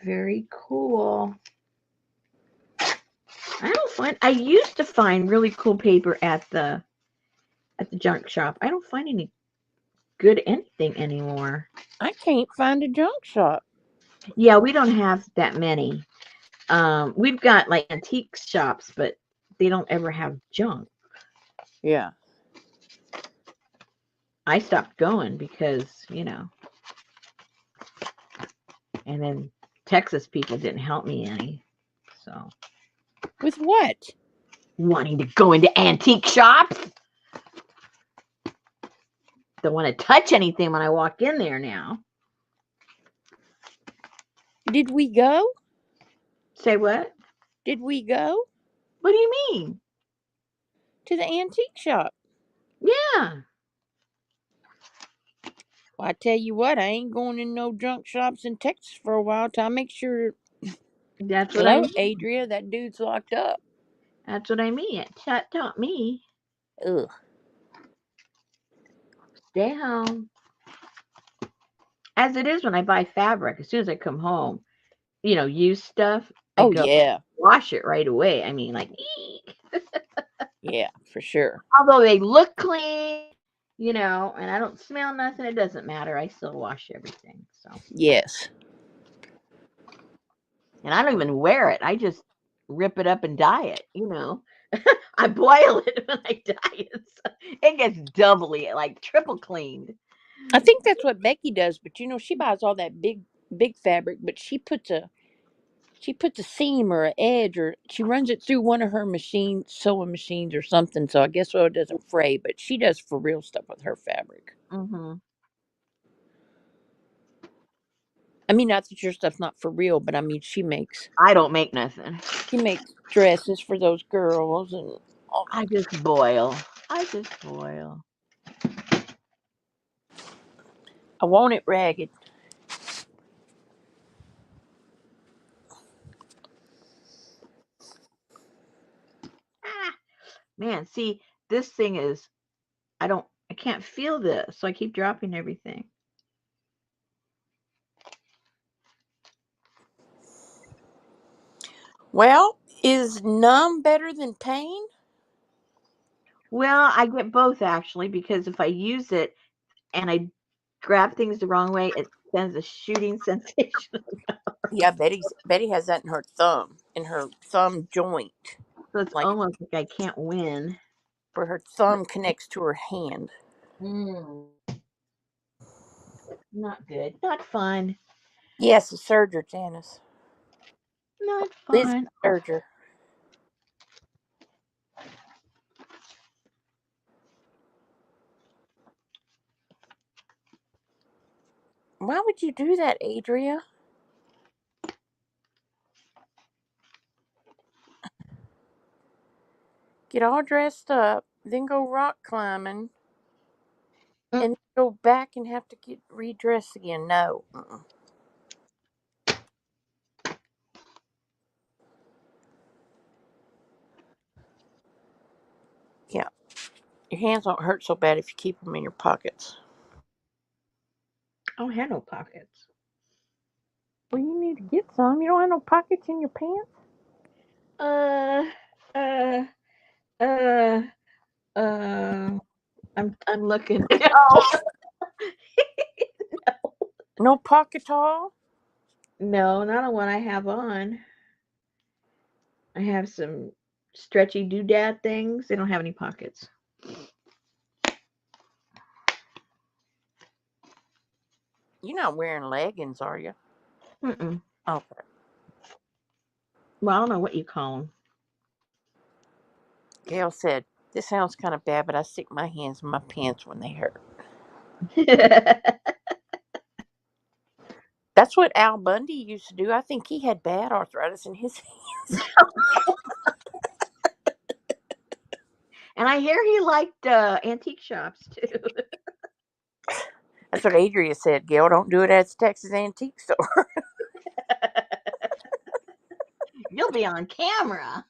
Very cool. I don't find. I used to find really cool paper at the junk shop. I don't find any good anything anymore. I can't find a junk shop. Yeah, we don't have that many. We've got like antique shops, but they don't ever have junk. Yeah. I stopped going because, you know, and then Texas people didn't help me any. So, With what? wanting to go into antique shops, don't want to touch anything when I walk in there now. Did we go? Say what? Did we go What do you mean? to the antique shop? Yeah, Well, I tell you what, I ain't going in no junk shops in Texas for a while till I make sure. that's what I Hello, mean. Adria, that dude's locked up. That's what I mean. It taught me. Ugh. Stay home. As it is when I buy fabric, as soon as I come home, you know, used stuff, I Oh go yeah, wash it right away. I mean, like, eek. yeah, for sure. Although they look clean, you know, and I don't smell nothing, it doesn't matter. I still wash everything. So, Yes. and I don't even wear it. I just rip it up and dye it, you know. I boil it when I dye it. So it gets doubly, like triple cleaned. I think that's what Becky does, but she buys all that big fabric, but she puts a seam or an edge, or she runs it through one of her sewing machines or something. So I guess so it doesn't fray. But she does for real stuff with her fabric. Hmm. I mean, not that your stuff's not for real, but I mean, I don't make nothing. she makes dresses for those girls and all I that. just boil. I just boil. I want it ragged. Ah, man, see, this thing is, I can't feel this, so I keep dropping everything. Well, is numb better than pain? Well, I get both actually because if I use it and I grab things the wrong way, it has a shooting sensation. Yeah, Betty has that in her thumb joint, So it's like almost like I can't win. where her thumb connects to her hand. Mm, not good. Not fun. Yes, a surger, Janice. Not Liz fun. surger. Why would you do that, Adria? Get all dressed up, then go rock climbing, Mm. and go back and have to get redressed again. No. Mm-mm. Yeah, your hands won't hurt so bad if you keep them in your pockets. I don't have no pockets. Well, you need to get some. You don't have no pockets in your pants? Uh, uh, uh, I'm looking. No pocket at all? No, not on what I have on. I have some stretchy doodad things. They don't have any pockets. You're not wearing leggings, are you? Mm-mm. Okay. Well, I don't know what you call Gail said, this sounds kind of bad, but I stick my hands in my pants when they hurt. them. That's what Al Bundy used to do. I think he had bad arthritis in his hands. And I hear he liked antique shops too. That's what Adria said. Gail, don't do it at the Texas Antique Store. You'll be on camera.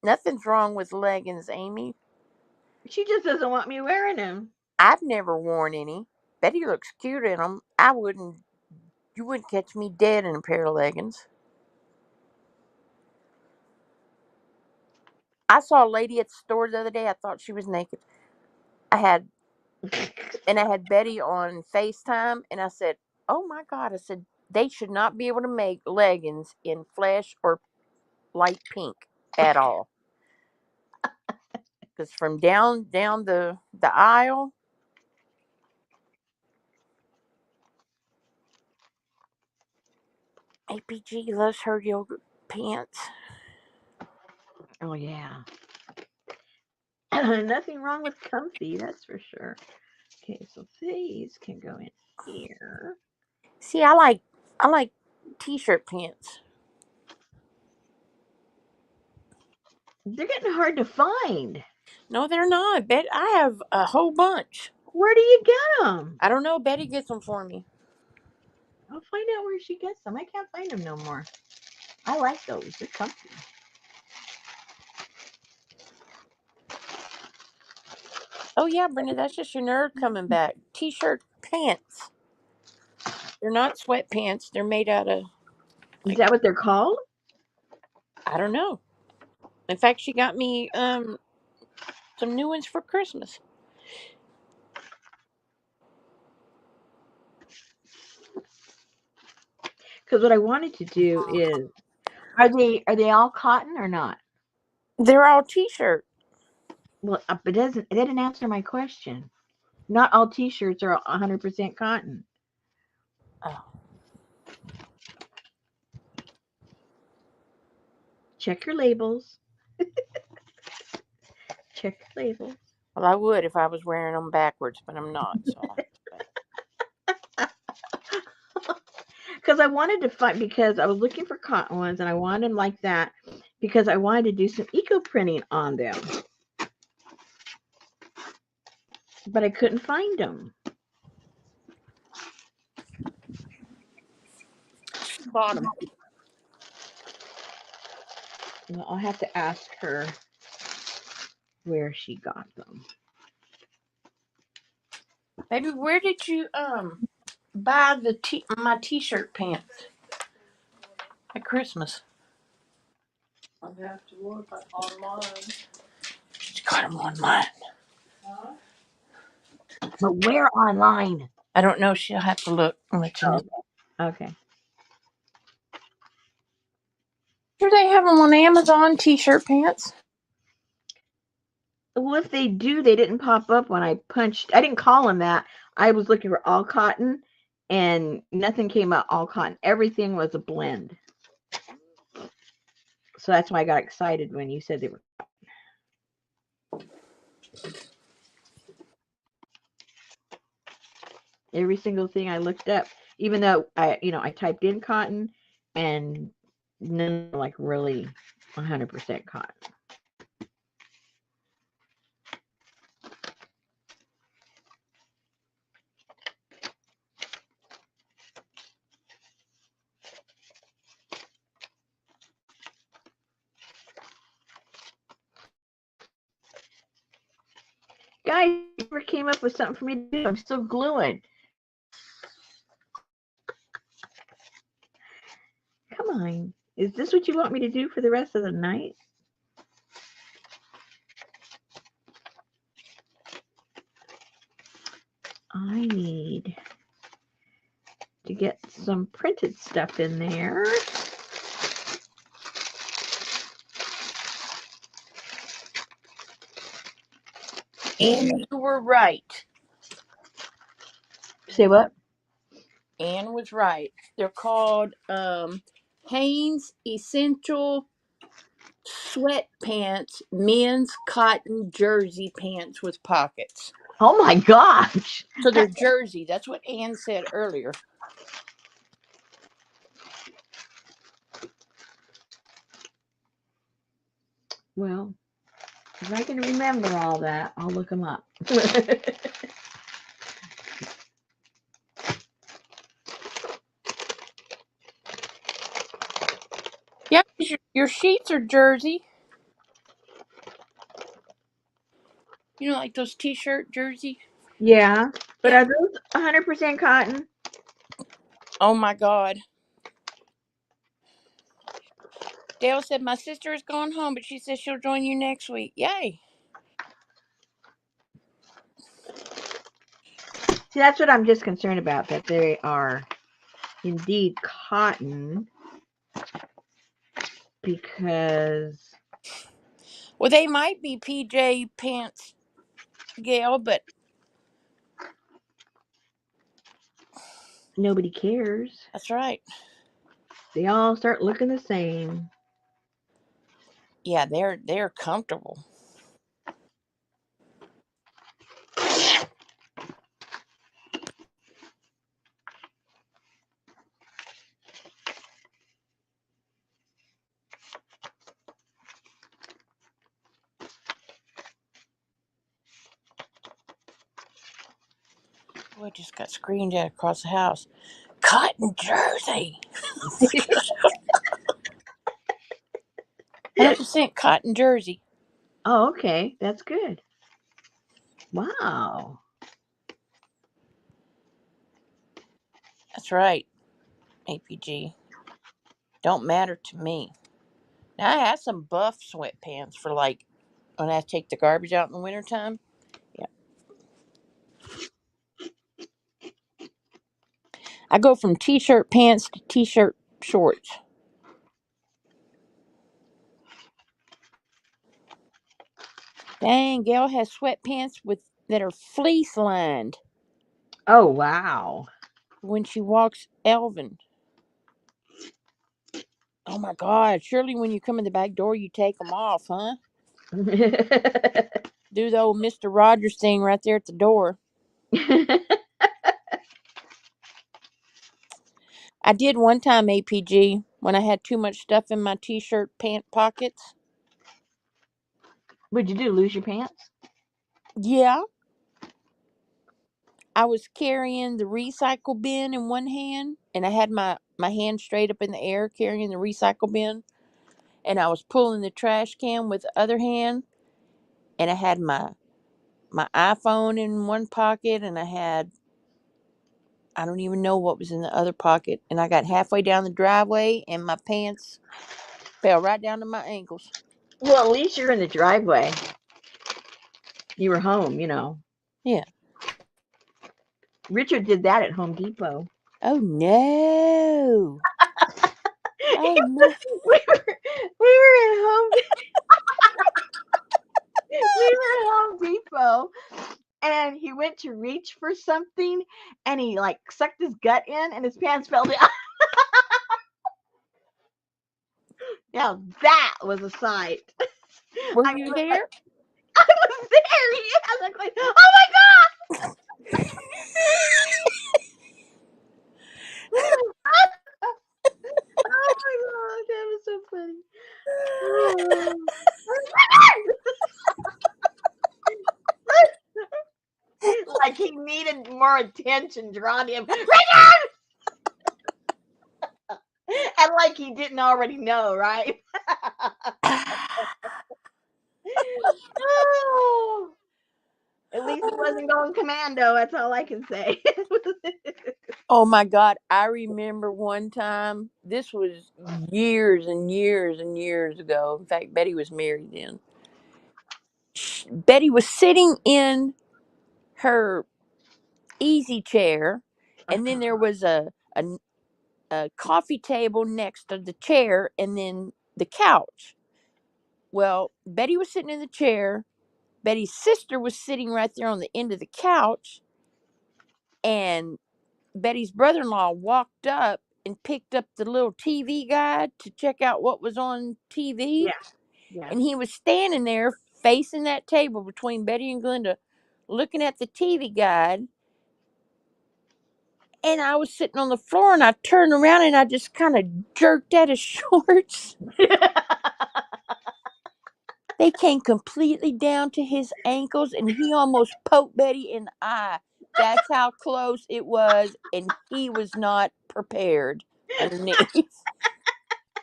Nothing's wrong with leggings, Amy. She just doesn't want me wearing them. I've never worn any. Betty looks cute in them. You wouldn't catch me dead in a pair of leggings. I saw a lady at the store the other day. I thought she was naked. I had I had Betty on FaceTime, and I said, "Oh my God!" I said they should not be able to make leggings in flesh or light pink at all, because from down the aisle, APG loves her yoga pants. Oh yeah. Nothing wrong with comfy, that's for sure. Okay, so these can go in here. See, I like t-shirt pants. They're getting hard to find. No, they're not. I have a whole bunch. Where do you get them? I don't know. Betty gets them for me. I'll find out where she gets them. I can't find them no more. I like those. They're comfy. Oh yeah, Brenda, that's just your nerve coming back. T-shirt pants. They're not sweatpants. They're made out of Is like that what they're called? I don't know. In fact, she got me some new ones for Christmas. Because what I wanted to do is, are they all cotton or not? They're all T-shirt. Well, it didn't answer my question. Not all T-shirts are 100% cotton. Oh, Check your labels. Check your labels. well, I would if I was wearing them backwards, but I'm not. So Because I wanted to find, because I was looking for cotton ones and I wanted them like that because I wanted to do some eco printing on them, but I couldn't find them. bottom. Well, I'll have to ask her where she got them. Baby, where did you buy my T-shirt pants at Christmas? I'd have to look online. She got them online. But where online? I don't know. She'll have to look and let you know. Oh, okay. Do they have them on Amazon? T-shirt pants. Well, if they do, they didn't pop up when I punched. I didn't call them that. I was looking for all cotton, and nothing came up all cotton. Everything was a blend. So that's why I got excited when you said they were. Every single thing I looked up, even though I typed in cotton, and none like really 100% cotton. Guys, you never came up with something for me to do. I'm still gluing. Come on. Is this what you want me to do for the rest of the night? I need to get some printed stuff in there. And you were right. Say what? Anne was right. They're called Hanes Essential Sweatpants Men's Cotton Jersey Pants with Pockets. Oh my gosh. So they're jersey. That's what Anne said earlier. Well, if I can remember all that, I'll look them up. Yeah, your sheets are jersey. You know, like those T-shirt jersey. Yeah, but Yeah. are those 100% cotton? Oh my God. Dale said my sister is going home, but she says she'll join you next week. Yay. See, that's what I'm just concerned about, that they are indeed cotton, because Well, they might be PJ pants, Gail, but nobody cares. that's right. They all start looking the same. Yeah, they're comfortable. Oh, I just got screamed at across the house. Cotton jersey. 100% cotton jersey. Oh, okay. That's good. Wow. That's right, APG. Don't matter to me. Now, I have some buff sweatpants for like when I take the garbage out in the wintertime. Yeah. I go from t-shirt pants to t-shirt shorts. Dang, Gail has sweatpants with that are fleece lined Oh, wow. when she walks Elvin. Oh my God! Surely when you come in the back door, you take them off, huh? Do the old Mister Rogers thing right there at the door. I did one time, APG, when I had too much stuff in my t-shirt pant pockets. What'd you do? Lose your pants? Yeah, I was carrying the recycle bin in one hand, and I had my hand straight up in the air carrying the recycle bin, and I was pulling the trash can with the other hand, and I had my iPhone in one pocket, and I don't even know what was in the other pocket, and I got halfway down the driveway, and my pants fell right down to my ankles. Well, at least you're in the driveway. You were home. Yeah. Richard did that at Home Depot. Oh no. Oh no. We were at Home we were at Home Depot, and he went to reach for something, and he like sucked his gut in, and his pants fell down. Now that was a sight. Were I you was like, there? I was there. Yeah, I was like, oh my god, oh my god, that was so funny. Oh. Like he needed more attention drawn to him. Richard! And like he didn't already know, right? Oh, at least he wasn't going commando. That's all I can say. Oh my God. I remember one time, this was years and years and years ago. In fact, Betty was married then. Betty was sitting in her easy chair, and then there was a coffee table next to the chair, and then the couch. Well, Betty was sitting in the chair. Betty's sister was sitting right there on the end of the couch, and Betty's brother in law walked up and picked up the little TV guide to check out what was on TV. Yeah, yeah. And he was standing there facing that table between Betty and Glenda, looking at the TV guide. And I was sitting on the floor, and I turned around and I just kind of jerked at his shorts. They came completely down to his ankles, and he almost poked Betty in the eye. That's how close it was, and he was not prepared underneath.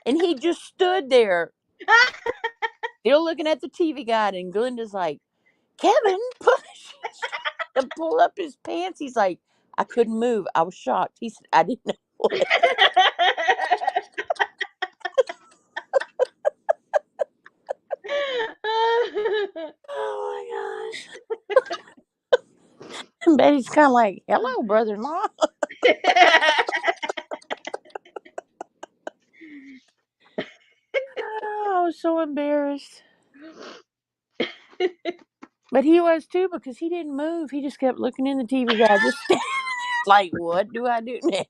And he just stood there, still looking at the TV guide, and Glenda's like, Kevin, push to pull up his pants. He's like, I couldn't move. I was shocked. He said, I didn't know what. Oh my gosh. And Betty's kind of like, hello, brother in law. Oh, I was so embarrassed. But he was too, because he didn't move. He just kept looking in the TV guide, just like, what do I do now?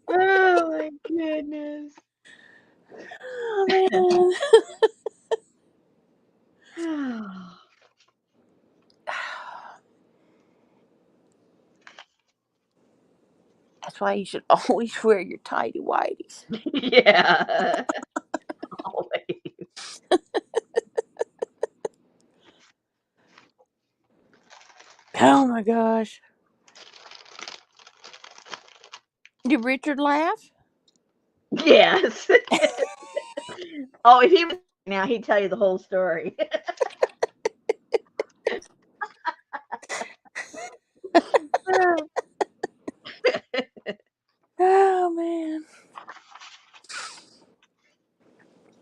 Oh my goodness. Oh, man. That's why you should always wear your tidy whities. Yeah. Always. Oh my gosh. Did Richard laugh? Yes. Oh, if he was now, he'd tell you the whole story. Oh man.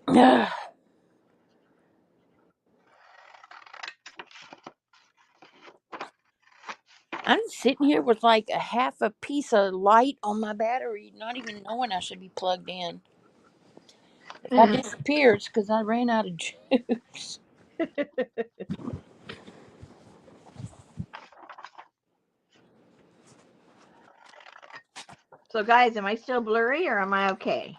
Ugh. I'm sitting here with like a half a piece of light on my battery, not even knowing I should be plugged in. If I disappear, it's because I ran out of juice. So, guys, am I still blurry or am I okay?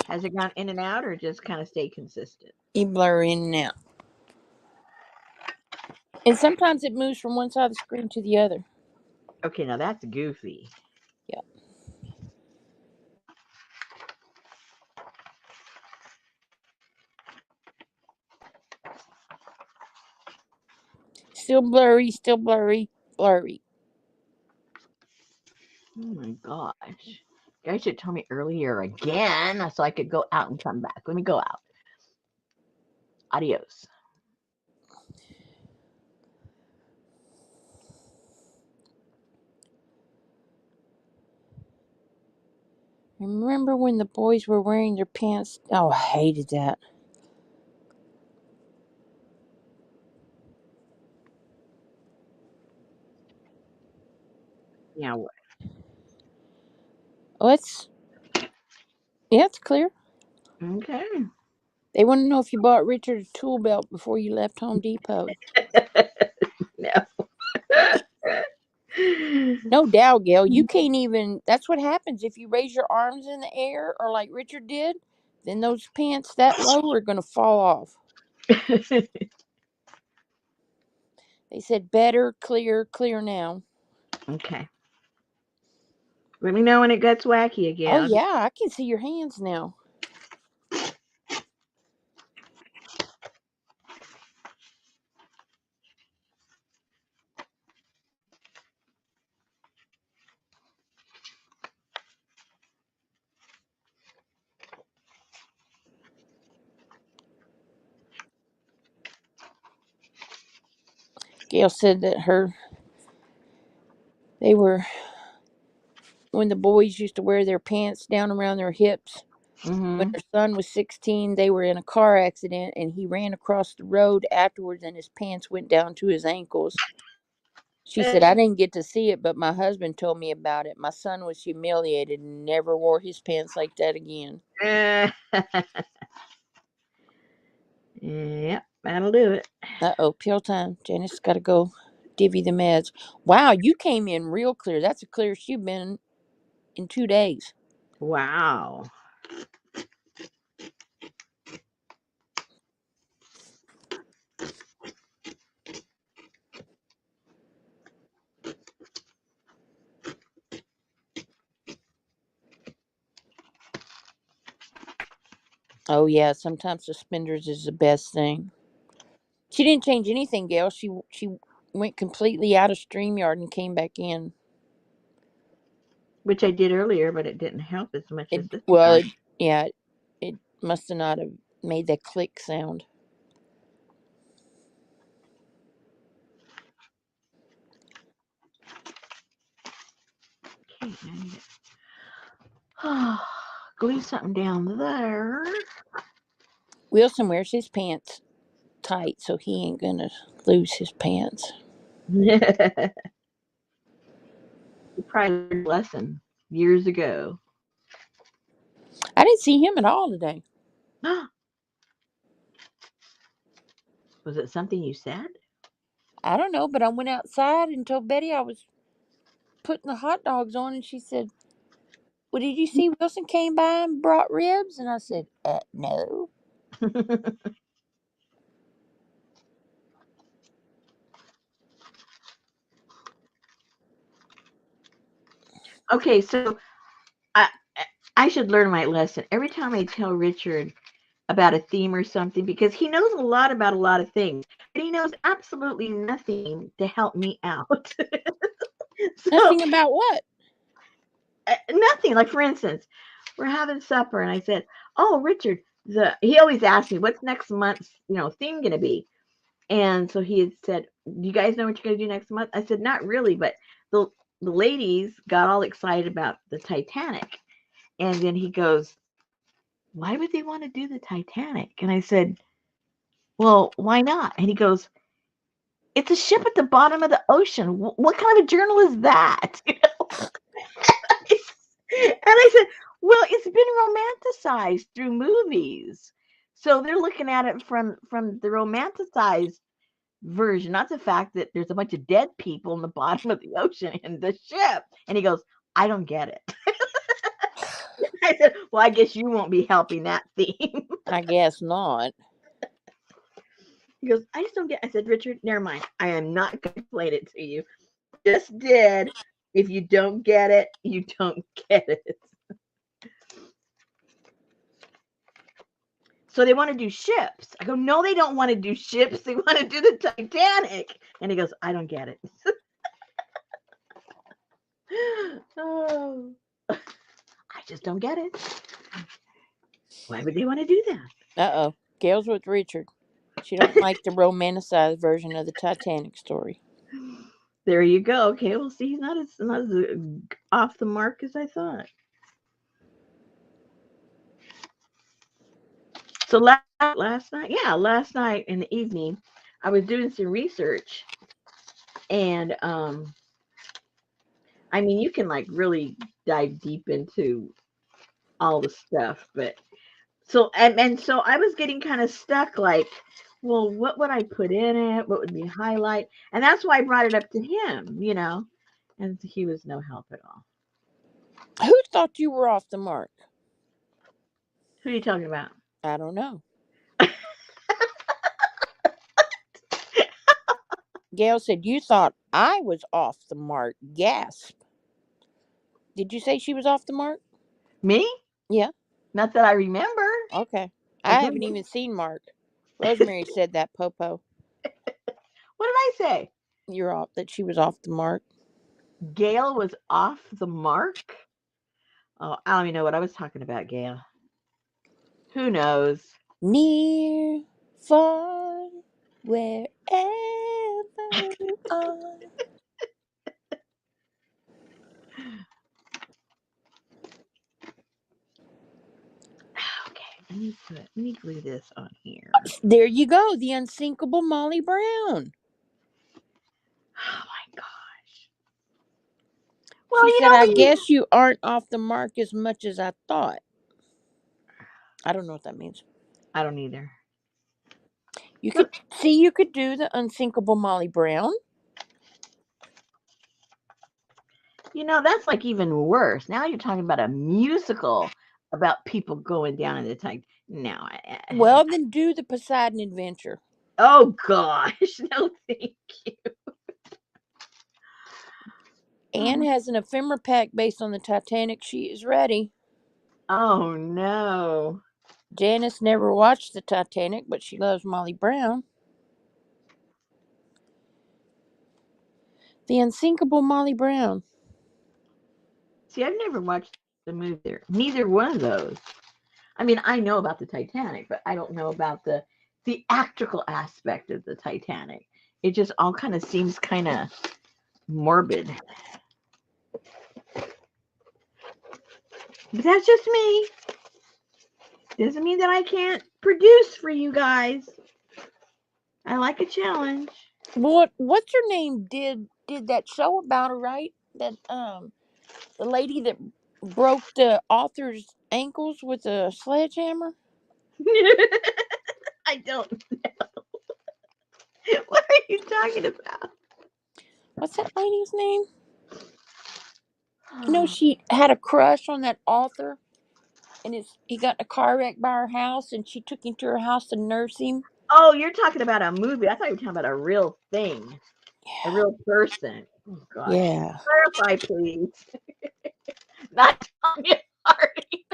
Has it gone in and out or just kind of stay consistent? You blur in and out. And sometimes it moves from one side of the screen to the other. Okay, now that's goofy. Yeah. Still blurry, blurry. Oh my gosh. You guys should tell me earlier again so I could go out and come back. Let me go out. Adios. Remember when the boys were wearing their pants? Oh, I hated that. Yeah. Oh, yeah, it's clear. Okay. They want to know if you bought Richard a tool belt before you left Home Depot. No. No doubt, Gail. You can't even. That's what happens if you raise your arms in the air, or like Richard did. Then those pants that low are gonna fall off. They said better, clear, clear now. Okay. Let me know when it gets wacky Oh again. yeah, I can see your hands now. Gail said that they were when the boys used to wear their pants down around their hips. When Mm-hmm. her son was 16, they were in a car accident and he ran across the road afterwards and his pants went down to his ankles. She said, I didn't get to see it, but my husband told me about it. My son was humiliated and never wore his pants like that again. Yep, that'll do it. Uh-oh, pill time. Janice got to go divvy the meds. Wow, you came in real clear. That's the clearest you've been in 2 days. Wow. Oh, yeah, sometimes suspenders is the best thing. She didn't change anything, Gail. She went completely out of StreamYard and came back in. Which I did earlier, but it didn't help as much as It this well, time. it, yeah, it must have not have made that click sound. Okay, I need to glue something down there. Wilson wears his pants tight, so he ain't gonna lose his pants. You probably learned a lesson years ago. I didn't see him at all today. Was it something you said? I don't know, but I went outside and told Betty I was putting the hot dogs on, and she said, "Well, did you see Wilson came by and brought ribs?" And I said, no." Okay, so I I should learn my lesson. Every time I tell Richard about a theme or something, because he knows a lot about a lot of things, but he knows absolutely nothing to help me out. So Nothing about what? nothing. Like for instance, we're having supper, and I said, "Oh, Richard, the he always asks me what's next month's theme going to be." And so he had said, "Do you guys know what you're going to do next month?" I said, "Not really, but the the ladies got all excited about the Titanic." And then he goes, "Why would they want to do the Titanic?" And I said, "Well, why not?" And he goes, "It's a ship at the bottom of the ocean. What kind of a journal is that?" And I said, "Well, it's been romanticized through movies. So they're looking at it from the romanticized version, not the fact that there's a bunch of dead people in the bottom of the ocean in the ship." And he goes, "I don't get it." I said, "Well, I guess you won't be helping that theme." I guess not. He goes, "I just don't get." I said, "Richard, never mind. I am not going to explain it to you. Just did. If you don't get it, you don't get it." So they want to do ships. I go, "No, they don't want to do ships. They want to do the Titanic." And he goes, "I don't get it." Oh, I just don't get it. Why would they want to do that? Uh-oh. Gail's with Richard. She don't like the romanticized version of the Titanic story. There you go. Okay, well, see, he's not as off the mark as I thought. So last night in the evening, I was doing some research, and I mean, you can like really dive deep into all the stuff, but and so I was getting kind of stuck like, well, what would I put in it? What would be highlight? And that's why I brought it up to him. And he was no help at all. Who thought you were off the mark? Who are you talking about? I don't know. Gail said you thought I was off the mark. Gasp. Did you say she was off the mark? Me? Yeah. Not that I remember. Okay. Like I who? haven't even seen Mark. Rosemary said that, Popo. What did I say? You're off. That she was off the mark. Gail was off the mark. Oh, I don't even know what I was talking about, Gail. Who knows? Near, far, wherever you are. Okay, let me glue this on here. There you go. The unsinkable Molly Brown. Oh my gosh. Well, She you said, know I we. guess you aren't off the mark as much as I thought. I don't know what that means. I don't either. You could see, you could do the unsinkable Molly Brown. That's like even worse. Now you're talking about a musical about people going down in the tank. No, Well, then do the Poseidon Adventure. oh gosh, no, thank you. Anne has an ephemera pack based on the Titanic. She is ready. Oh no. Janice never watched the Titanic, but she loves Molly Brown. The unsinkable Molly Brown. See, I've never watched the movie there. Neither one of those. I mean, I know about the Titanic, but I don't know about the theatrical aspect of the Titanic. It just all kind of seems kind of morbid. But that's just me. Doesn't mean that I can't produce for you guys. I like a challenge. What's her name did that show about her, right? That the lady that broke the author's ankles with a sledgehammer. I don't know. What are you talking about? What's that lady's name? She had a crush on that author, and he got in a car wreck by her house, and she took him to her house to nurse him. Oh, you're talking about a movie. I thought you were talking about a real thing, a real person. Oh gosh. Yeah. Clarify, please. Not Tanya Harding.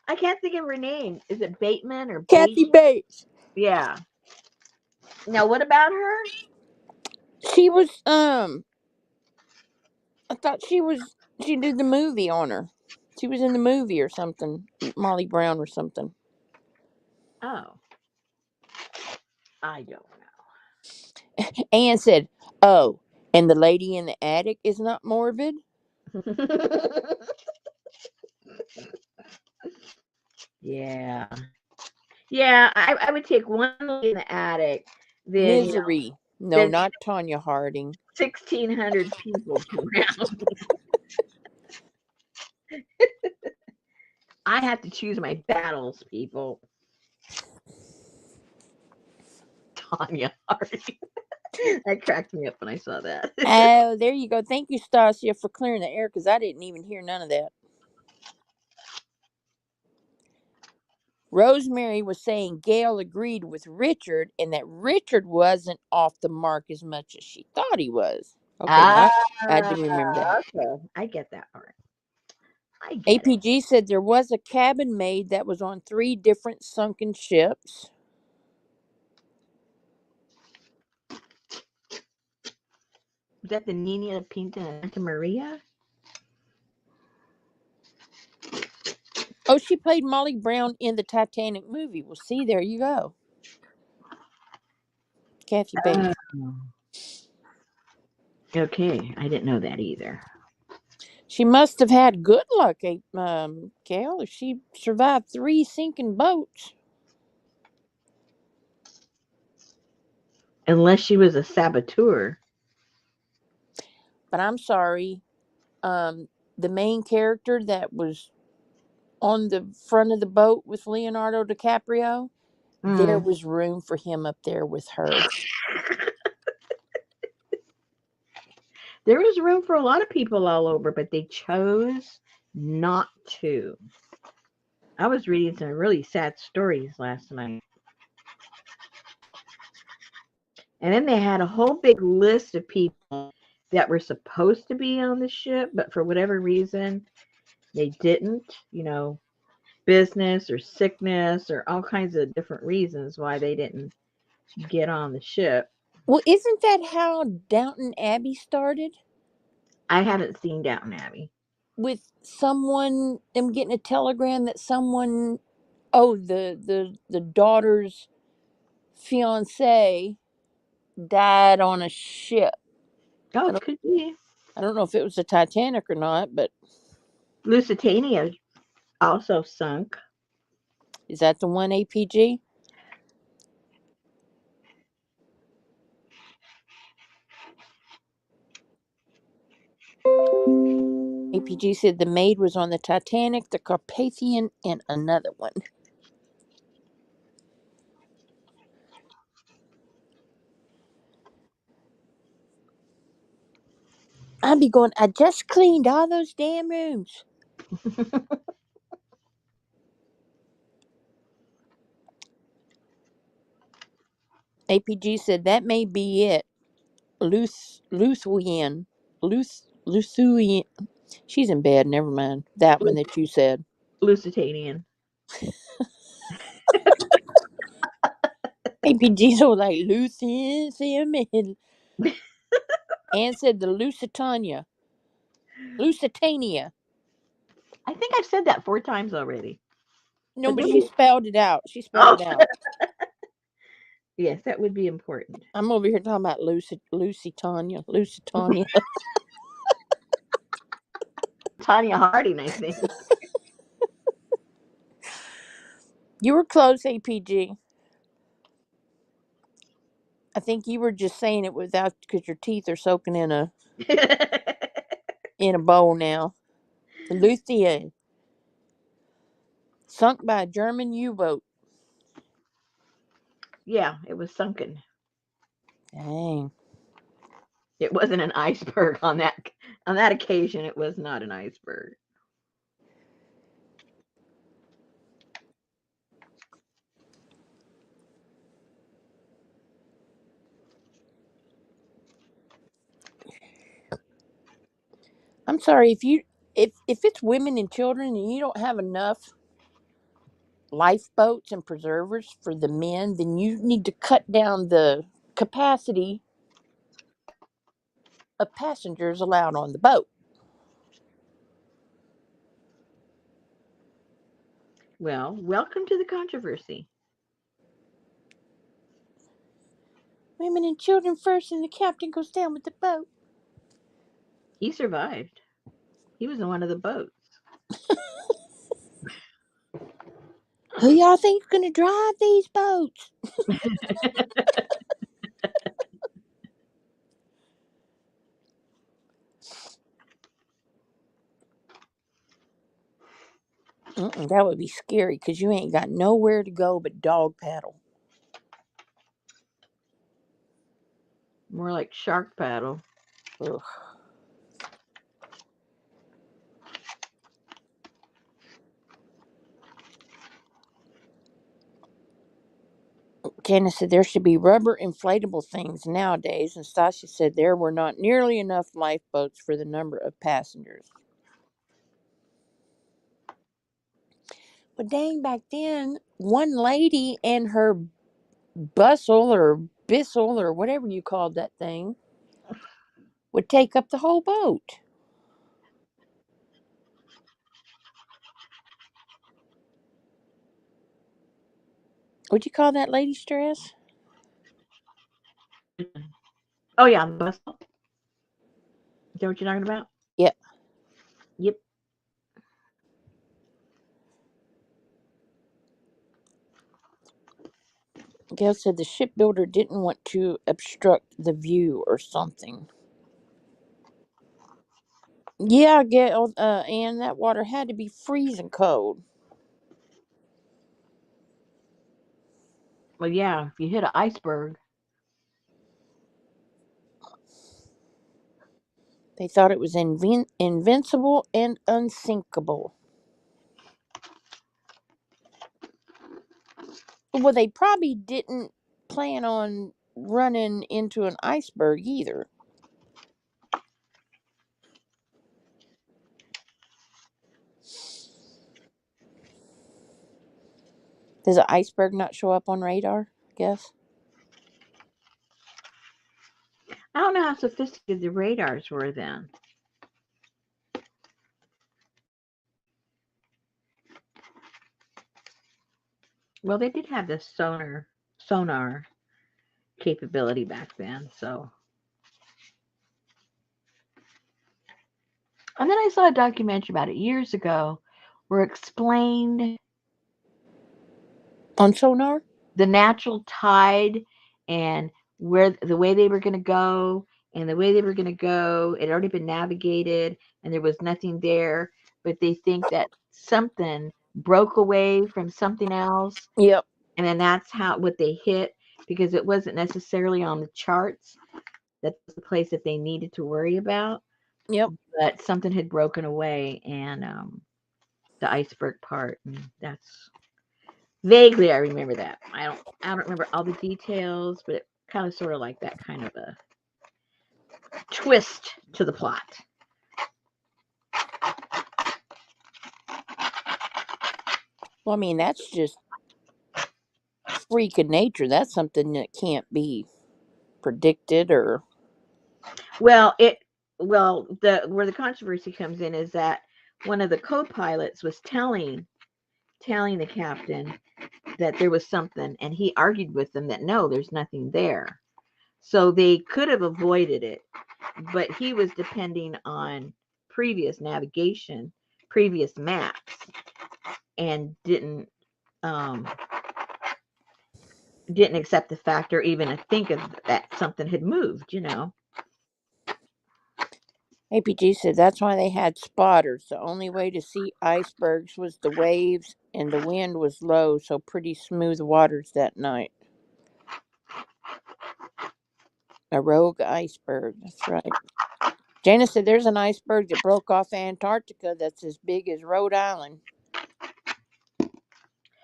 I can't think of her name. Is it Bateman or Bate? Kathy Bates. Yeah. Now, what about her? She was I thought she did the movie on her. She was in the movie or something. Molly Brown or something. Oh, I don't Anne said, "Oh, and the lady in the attic is not morbid." know. Yeah. Yeah, I would take one in the attic, then, Misery. No, then not Tanya Harding. 1,600 people around. I have to choose my battles, people. Tanya Harding. That cracked me up when I saw that. Oh, there you go. Thank you, Stasia, for clearing the air because I didn't even hear none of that. Rosemary was saying Gail agreed with Richard and that Richard wasn't off the mark as much as she thought he was. Okay, Ah, now I do remember that. okay. I get that part. I get it. APG said there was a cabin maid that was on 3 different sunken ships. Was that the Nina, Pinta, and Santa Maria? Oh, she played Molly Brown in the Titanic movie. Well, see, there you go. Kathy Bates. Oh. Okay, I didn't know that either. She must have had good luck, Gail, if she survived 3 sinking boats. Unless she was a saboteur. But I'm sorry, um, the main character that was on the front of the boat with Leonardo DiCaprio, there Mm. was room for him up there with her. There was room for a lot of people all over, but they chose not to. I was reading some really sad stories last night. And then they had a whole big list of people that were supposed to be on the ship, but for whatever reason, they didn't. Business or sickness or all kinds of different reasons why they didn't get on the ship. Well, isn't that how Downton Abbey started? I haven't seen Downton Abbey. With someone, them getting a telegram that someone, oh, the daughter's fiance died on a ship. I Oh, don't, could be. I don't know if it was the Titanic or not, but Lusitania also sunk. is that the one, APG? APG said the maid was on the Titanic, the Carpathian, and another one. I'd be going, I just cleaned all those damn rooms. APG said that may be it. Luthien. Luthien. She's in bed, never mind. That one that you said. Lusitanian. APG's all like, Luthien, and Anne said the Lusitania. Lusitania. I think I've said that 4 times already. No, But but then, she spelled it out. She spelled oh, it out. yes, that would be important. I'm over here talking about Lusitania. Lusitania. Tanya Harding, I think. You were close, APG. I think you were just saying it without because your teeth are soaking in a bowl now. The Luthien, sunk by a German U-boat. Yeah, it was sunken. Dang. It wasn't an iceberg on that occasion. It was not an iceberg. I'm sorry if it's women and children and you don't have enough lifeboats and preservers for the men, then you need to cut down the capacity of passengers allowed on the boat. Well, welcome to the controversy. Women and children first, and the captain goes down with the boat. He survived. He was in one of the boats. Who y'all think's gonna drive these boats? That would be scary because you ain't got nowhere to go but dog paddle. More like shark paddle. Ugh. Candace said there should be rubber inflatable things nowadays, and Stasha said there were not nearly enough lifeboats for the number of passengers. But dang, back then, one lady and her bustle or bissel or whatever you called that thing would take up the whole boat. Would you call that lady stress? Oh yeah, the bustle. Is that what you're talking about? Yep. Yep. Gail said the shipbuilder didn't want to obstruct the view or something. Yeah, Gail, and that water had to be freezing cold. Well, yeah, if you hit an iceberg. They thought it was invincible and unsinkable. Well, they probably didn't plan on running into an iceberg either. Does an iceberg not show up on radar? I guess. I don't know how sophisticated the radars were then. Well, they did have this sonar capability back then. So, and then I saw a documentary about it years ago, where it explained On sonar? the natural tide and where the way they were going to go and the way they were going to go. It had already been navigated and there was nothing there, but they think that something broke away from something else, Yep. and then that's how what they hit, because it wasn't necessarily on the charts that was the place that they needed to worry about, Yep. but something had broken away, and the iceberg part, and that's vaguely I remember that. I don't remember all the details, but it kind of sort of like that kind of a twist to the plot. Well, I mean, that's just freak of nature. That's something that can't be predicted or. Well, the where the controversy comes in is that one of the co-pilots was telling the captain that there was something, and he argued with them that no, there's nothing there. So they could have avoided it, but he was depending on previous navigation, previous maps, and um, didn't accept the fact or even think of that something had moved. APG said that's why they had spotters. The only way to see icebergs was the waves, and the wind was low, so pretty smooth waters that night. A rogue iceberg. That's right. Jana said there's an iceberg that broke off Antarctica that's as big as Rhode Island.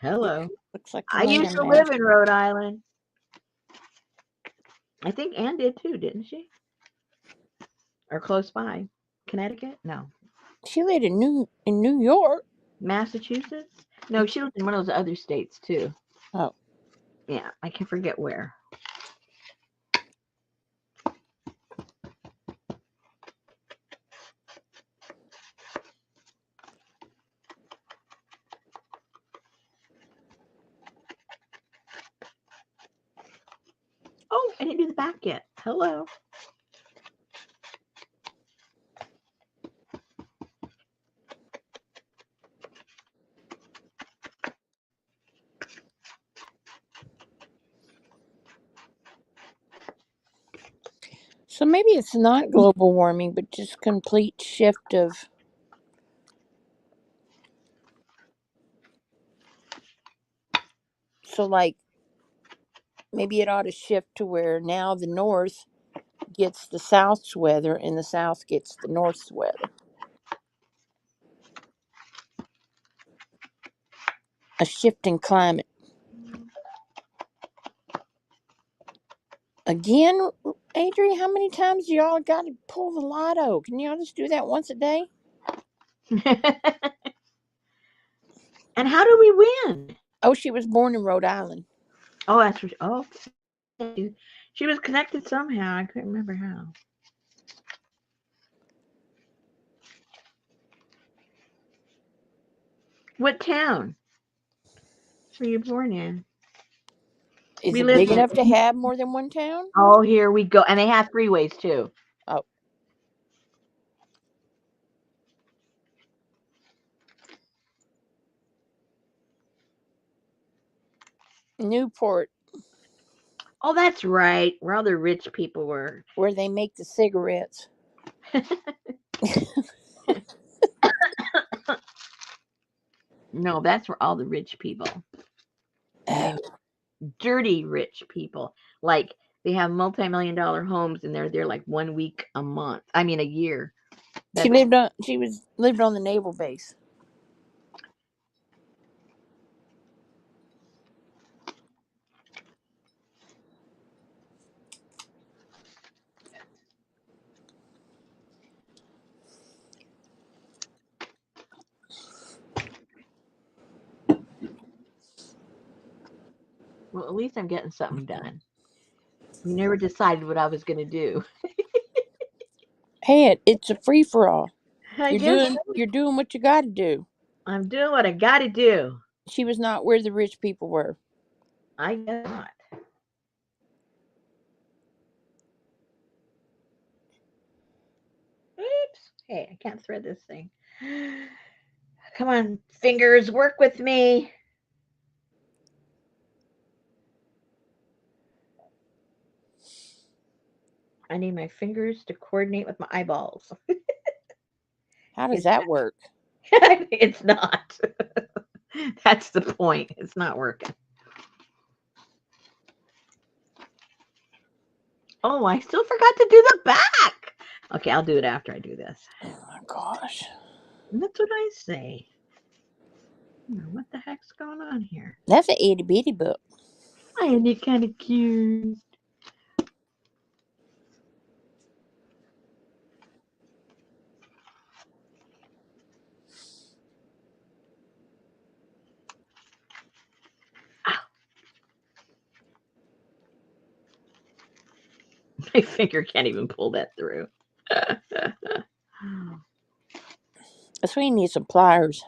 Hello. Looks like the I used to live landmass. in Rhode Island. I think Ann did too, didn't she? Or close by. Connecticut? No. She lived in New York. Massachusetts? No, she lived in one of those other states too. Oh, Yeah, I can forget where. Oh, I didn't do the back yet. Hello. so maybe it's not global warming, but just complete shift of. So like maybe it ought to shift to where now the North gets the South's weather and the South gets the North's weather. A shifting climate. Again, Adri, how many times do y'all got to pull the lotto? Can y'all just do that once a day? And how do we win? Oh, she was born in Rhode Island. Oh, that's for, oh, she was connected somehow. I couldn't remember how. What town were you born in? Is We it big lived in. enough to have more than one town? Oh, here we go. And they have freeways too. Oh, Newport, Oh, that's right. Where all the rich people were. where they make the cigarettes. No, that's for all the rich people. I Oh, mean, dirty rich people. Like they have multi-million-dollar homes and they're there like 1 week a month. I mean, a year. she That's lived on the naval base. well, at least I'm getting something done. We never decided what I was going to do. Hey, it's a free for all. I You're guess doing what you got to do. I'm doing what I got to do. She was not where the rich people were. I guess not. Oops. Hey, I can't thread this thing. Come on, fingers, work with me. I need my fingers to coordinate with my eyeballs. How does It's that work? it's not. That's the point. It's not working. Oh, I still forgot to do the back. Okay, I'll do it after I do this. Oh my gosh. That's what I say. What the heck's going on here? That's an itty bitty book. I am kind of cute. Ow. My finger can't even pull that through. That's why you need some pliers.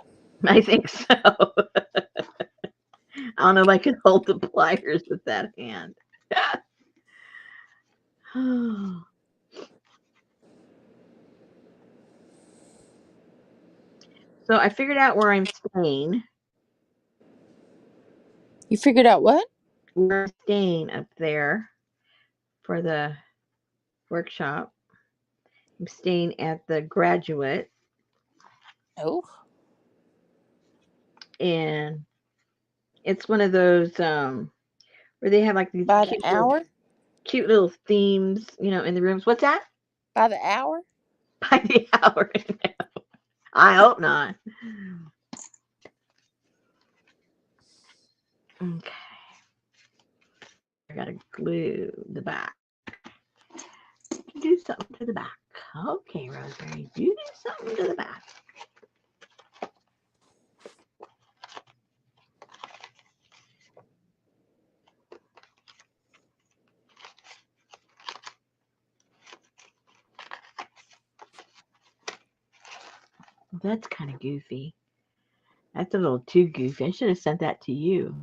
I think so. I don't know if I can hold the pliers with that hand. So I figured out where I'm staying. You figured out what? Where I'm staying up there for the workshop. I'm staying at the Graduate, Oh, and it's one of those where they have like these by the hour? cute little themes, in the rooms. What's that? By the hour? By the hour. I hope not. Okay. I gotta glue the back. Do something to the back. Okay, Rosemary, you do something to the back. Well, that's kind of goofy. That's a little too goofy. I should have sent that to you.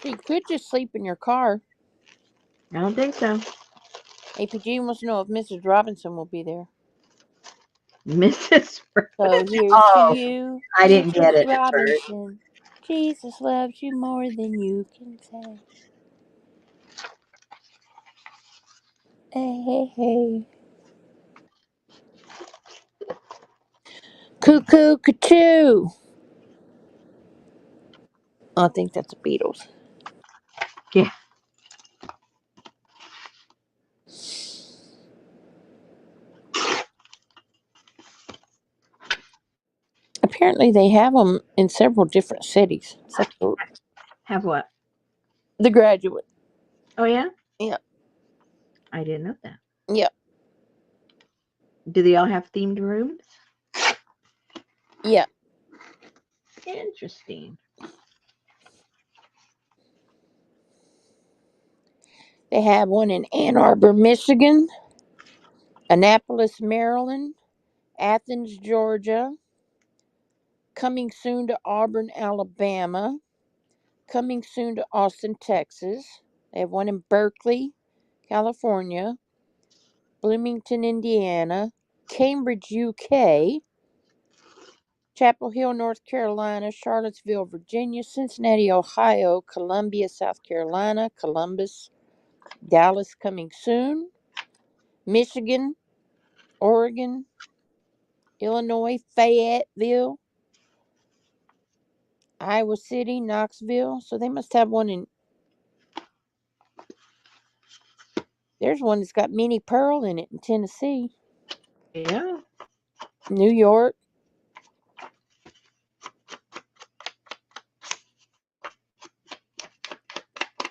So you could just sleep in your car. I don't think so. APG wants to know if Mrs. Robinson will be there. Mrs. So here's to Oh, you, I didn't get Mrs. it at first. Robinson. Jesus loves you more than you can say. Hey, hey, hey. Cuckoo, cuckoo. I think that's the Beatles. Yeah. Apparently, they have them in several different cities. So, Have what? The Graduate. Oh, yeah? Yep. I didn't know that. Yep. Do they all have themed rooms? Yep. Interesting. They have one in Ann Arbor, Michigan, Annapolis, Maryland, Athens, Georgia, coming soon to Auburn, Alabama, coming soon to Austin, Texas, They have one in Berkeley, California, Bloomington, Indiana, Cambridge, UK, Chapel Hill, North Carolina, Charlottesville, Virginia, Cincinnati, Ohio, Columbia, South Carolina, Columbus, Dallas coming soon, Michigan, Oregon, Illinois, Fayetteville, Iowa City, Knoxville. So they must have one in. There's one that's got Minnie Pearl in it in Tennessee, Yeah. New York.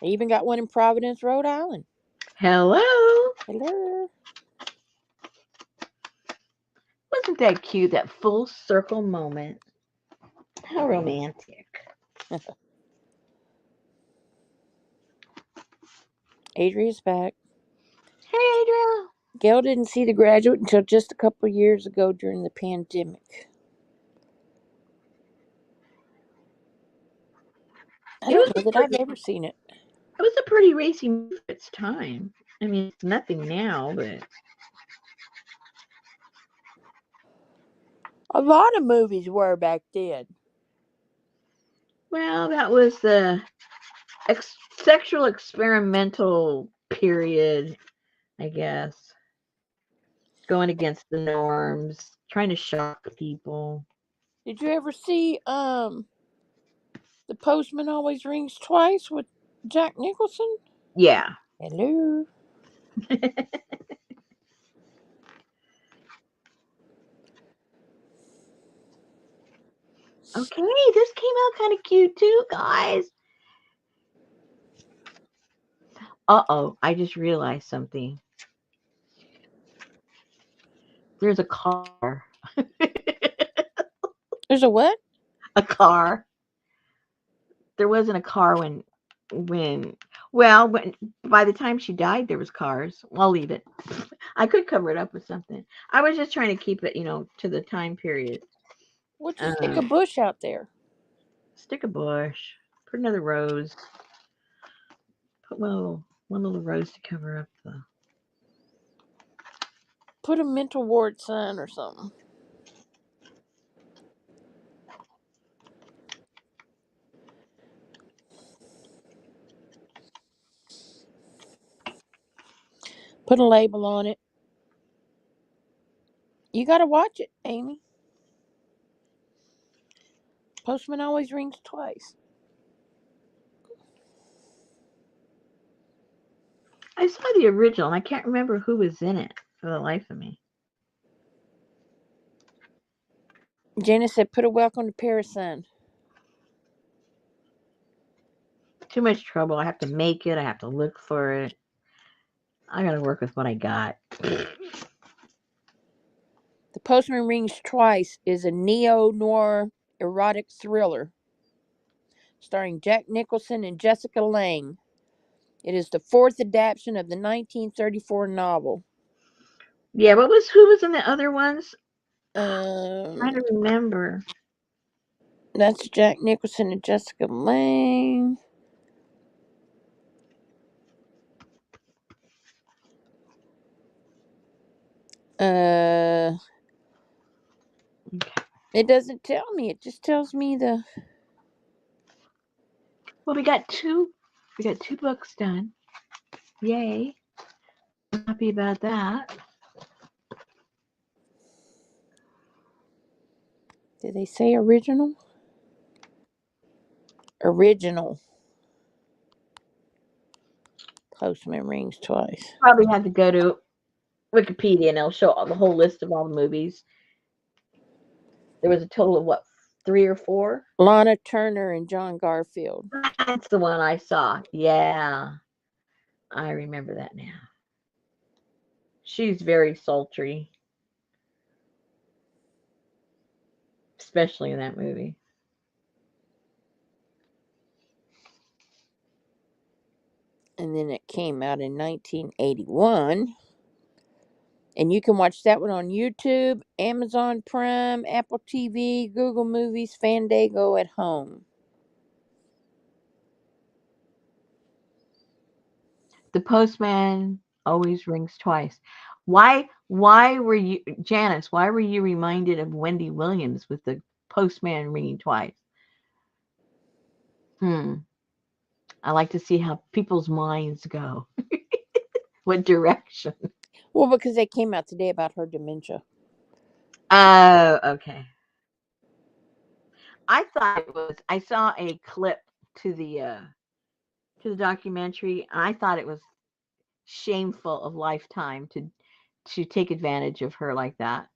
They even got one in Providence, Rhode Island. Hello. Hello. Wasn't that cute? That full circle moment. How romantic. Adria's back. Hey, Adriel. Gail didn't see The Graduate until just a couple years ago during the pandemic. I It don't was know a that I've pretty. ever seen it. It was a pretty racy movie for its time. I mean, it's nothing now, but A lot of movies were back then. well, that was the sexual experimental period, I guess. Going against the norms, trying to shock people. Did you ever see The Postman Always Rings Twice with Jack Nicholson? Yeah. Hello. Okay, this came out kind of cute too, guys. Uh-oh, I just realized something. There's a car. There's a what? A car. There wasn't a car when when by the time she died there was cars. I'll leave it. I could cover it up with something. I was just trying to keep it, to the time period. Would you stick a Um, bush out there? Stick a bush. Put another rose. Put one little rose to cover up the. Put a mental ward sign or something. Put a label on it. You gotta watch it, Amy. Postman Always Rings Twice. I saw the original and I can't remember who was in it for the life of me. Janice said, put a welcome to Paris sign. Too much trouble. I have to make it. I have to look for it. I got to work with what I got. The Postman Rings Twice is a neo-noir erotic thriller starring Jack Nicholson and Jessica Lange. It is the fourth adaptation of the 1934 novel. Yeah, who was in the other ones? I Um, don't remember. that's Jack Nicholson and Jessica Lange. Uh, Okay. it doesn't tell me. It just tells me the. Well, we got two. We got two books done. Yay! I'm happy about that. Did they say original? Original. Postman Rings Twice. Probably have to go to Wikipedia and it'll show the whole list of all the movies. There was a total of what, 3 or 4? Lana Turner and John Garfield. That's the one I saw. Yeah, I remember that now. She's very sultry, especially in that movie. And then it came out in 1981. And you can watch that one on YouTube, Amazon Prime, Apple TV, Google Movies, Fandango at home. The postman always rings twice. Why were you, Janice, why were you reminded of Wendy Williams with the postman ringing twice? Hmm. I like to see how people's minds go. What direction? Well, because they came out today about her dementia. Oh, okay. I thought it was. I saw a clip to the documentary, and I thought it was shameful of Lifetime to take advantage of her like that,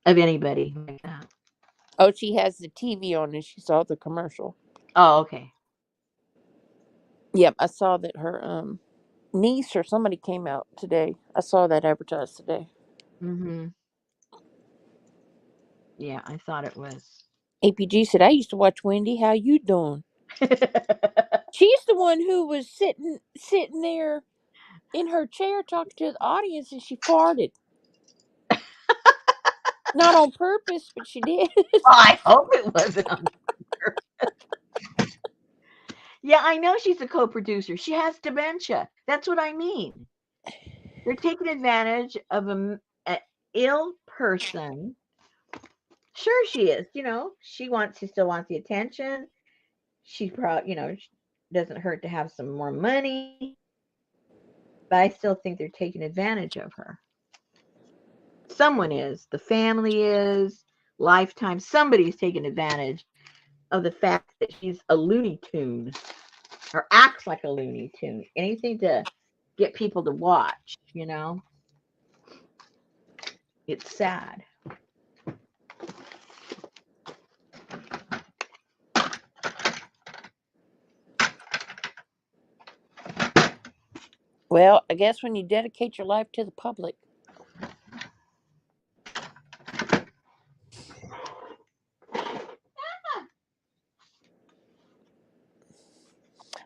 of anybody like that. Oh, she has the TV on and she saw the commercial. Oh, okay. Yep, I saw that her niece or somebody came out today. I saw that advertised today. Mhm. Yeah, I thought it was. APG said, "I used to watch Wendy. How you doing?" She's the one who was sitting there in her chair talking to the audience, and she farted. Not on purpose, but she did. Well, I hope it wasn't on purpose. Yeah, I know she's a co-producer. She has dementia. That's what I mean. They're taking advantage of a ill person. Sure, she is. She still wants the attention. She probably, doesn't hurt to have some more money, but I still think they're taking advantage of her. Someone is. The family is. Lifetime. Somebody's taking advantage of the fact that she's a Looney Tune or acts like a Looney Tune. Anything to get people to watch. It's sad. Well, I guess when you dedicate your life to the public.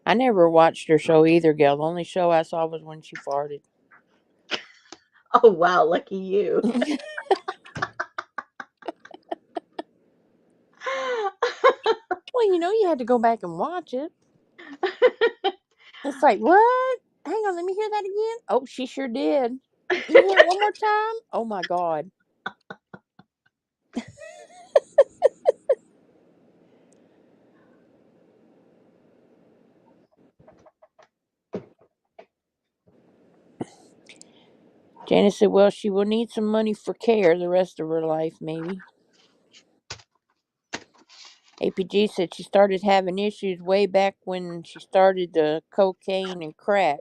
I never watched her show either, Gail. The only show I saw was when she farted. Oh, wow. Lucky you. Well, you had to go back and watch it. It's like, what? Hang on, let me hear that again. Oh, she sure did. You hear it one more time? Oh my God. Janice said, well, she will need some money for care the rest of her life, maybe. APG said she started having issues way back when she started the cocaine and crack.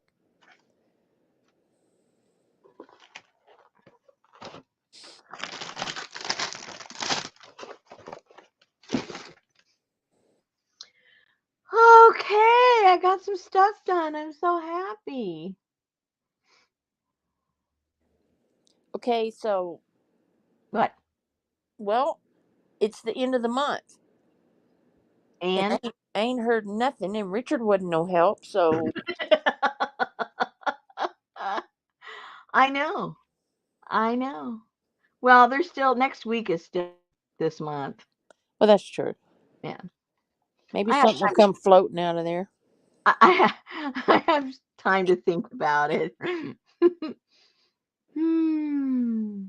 Okay, I got some stuff done. I'm so happy. Okay, so, What? well, it's the end of the month. And And I ain't heard nothing, and Richard wasn't no help, so, I know. I know. Well, there's still next week is still this month. well, that's true. Yeah. Maybe I have something will come floating out of there. I have time to think about it. Hmm.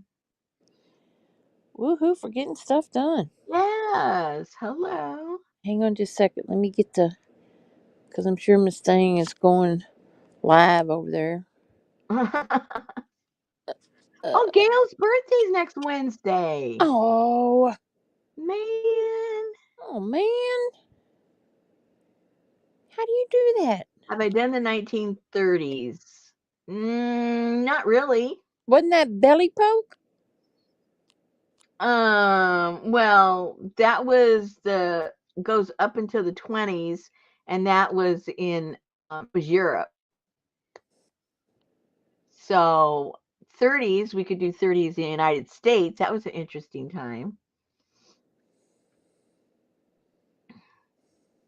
Woohoo for getting stuff done. Yes. Hello. Hang on just a second. Let me get because I'm sure Miss Thing is going live over there. Oh, Uh, Gail's birthday's next Wednesday. oh, Man. oh man. How do you do that? Have I done the 1930s? Not really. Wasn't that belly poke? Well, that goes up until the 20s, and that was in was Europe. So 30s, we could do 30s in the United States. That was an interesting time.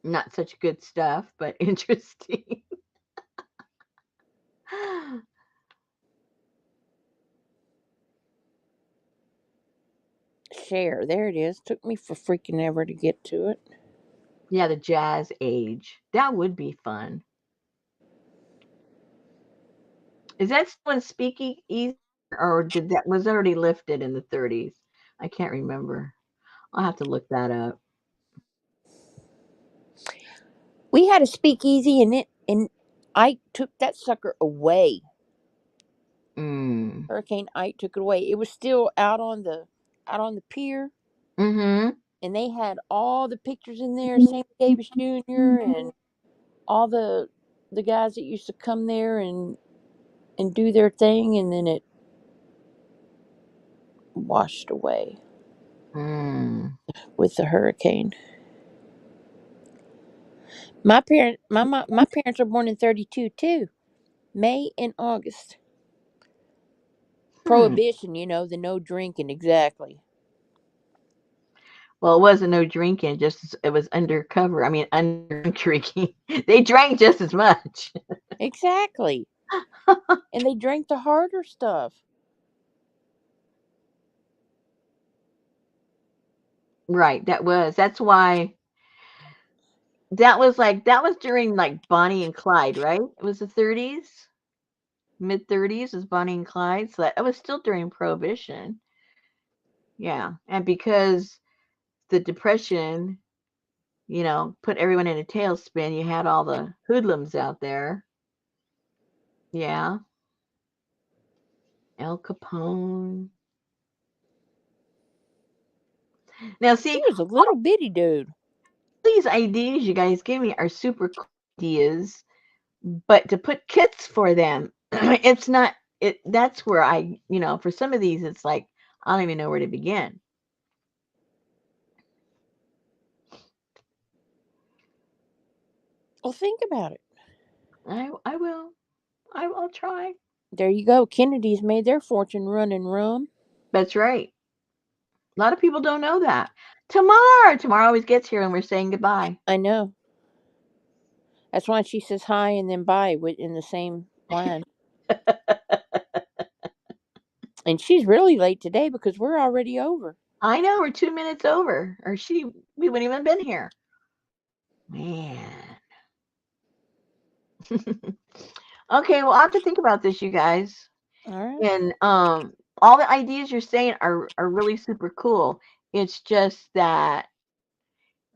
Not such good stuff, but interesting. Share. There it is. Took me for freaking ever to get to it. Yeah, the jazz age. That would be fun. Is that still in Speakeasy, or did that was already lifted in the 30s? I can't remember. I'll have to look that up. We had a speakeasy in it, and Ike took that sucker away. Mm. Hurricane Ike took it away. It was still out on the pier, Mm-hmm. and they had all the pictures in there. Sammy Davis Jr. and all the guys that used to come there and do their thing, and then it washed away Mm. with the hurricane. My parents were born in 32 too. May and August. Hmm. Prohibition, the no drinking exactly. Well, it wasn't no drinking, just it was undercover. I mean, under drinking. They drank just as much. Exactly. And they drank the harder stuff. Right. That's why that was during like Bonnie and Clyde, right? It was the 30s, mid 30s was Bonnie and Clyde, so that it was still during Prohibition. Yeah, and because the Depression, put everyone in a tailspin, you had all the hoodlums out there. Yeah, Al Capone. Now, He see, was a little bitty dude. these ideas you guys give me are super cool ideas, but to put kits for them, it's not it that's where for some of these it's like I don't even know where to begin. Well, think about it. I will. I'll try. There you go. Kennedy's made their fortune running rum. That's right. A lot of people don't know that. Tomorrow always gets here and we're saying goodbye. I know. That's why she says hi and then bye in the same line. And she's really late today because we're already over. I know we're 2 minutes over, or we wouldn't even been here. Man. Okay, well I have to think about this, you guys. All right. And all the ideas you're saying are really super cool. It's just that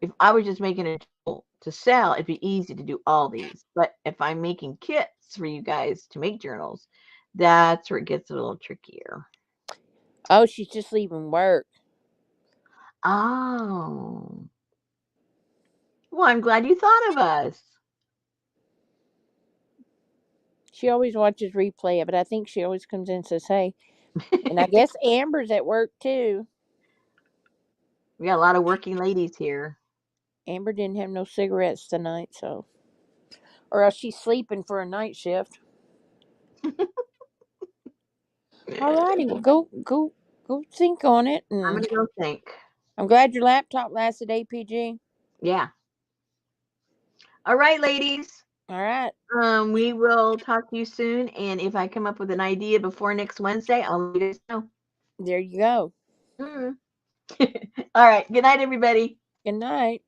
if I was just making a tool to sell, it'd be easy to do all these. But if I'm making kits for you guys to make journals, that's where it gets a little trickier. Oh, she's just leaving work. Oh. Well, I'm glad you thought of us. She always watches replay of it. I think she always comes in and says, hey. And I guess Amber's at work too. We got a lot of working ladies here. Amber didn't have no cigarettes tonight, so. Or else she's sleeping for a night shift. All righty. Well, go think on it. I'm And gonna go think. I'm glad your laptop lasted APG. Yeah. All right, ladies. All right. We will talk to you soon, and if I come up with an idea before next Wednesday, I'll let you guys know. There you go. Mm. All right. Good night, everybody. Good night.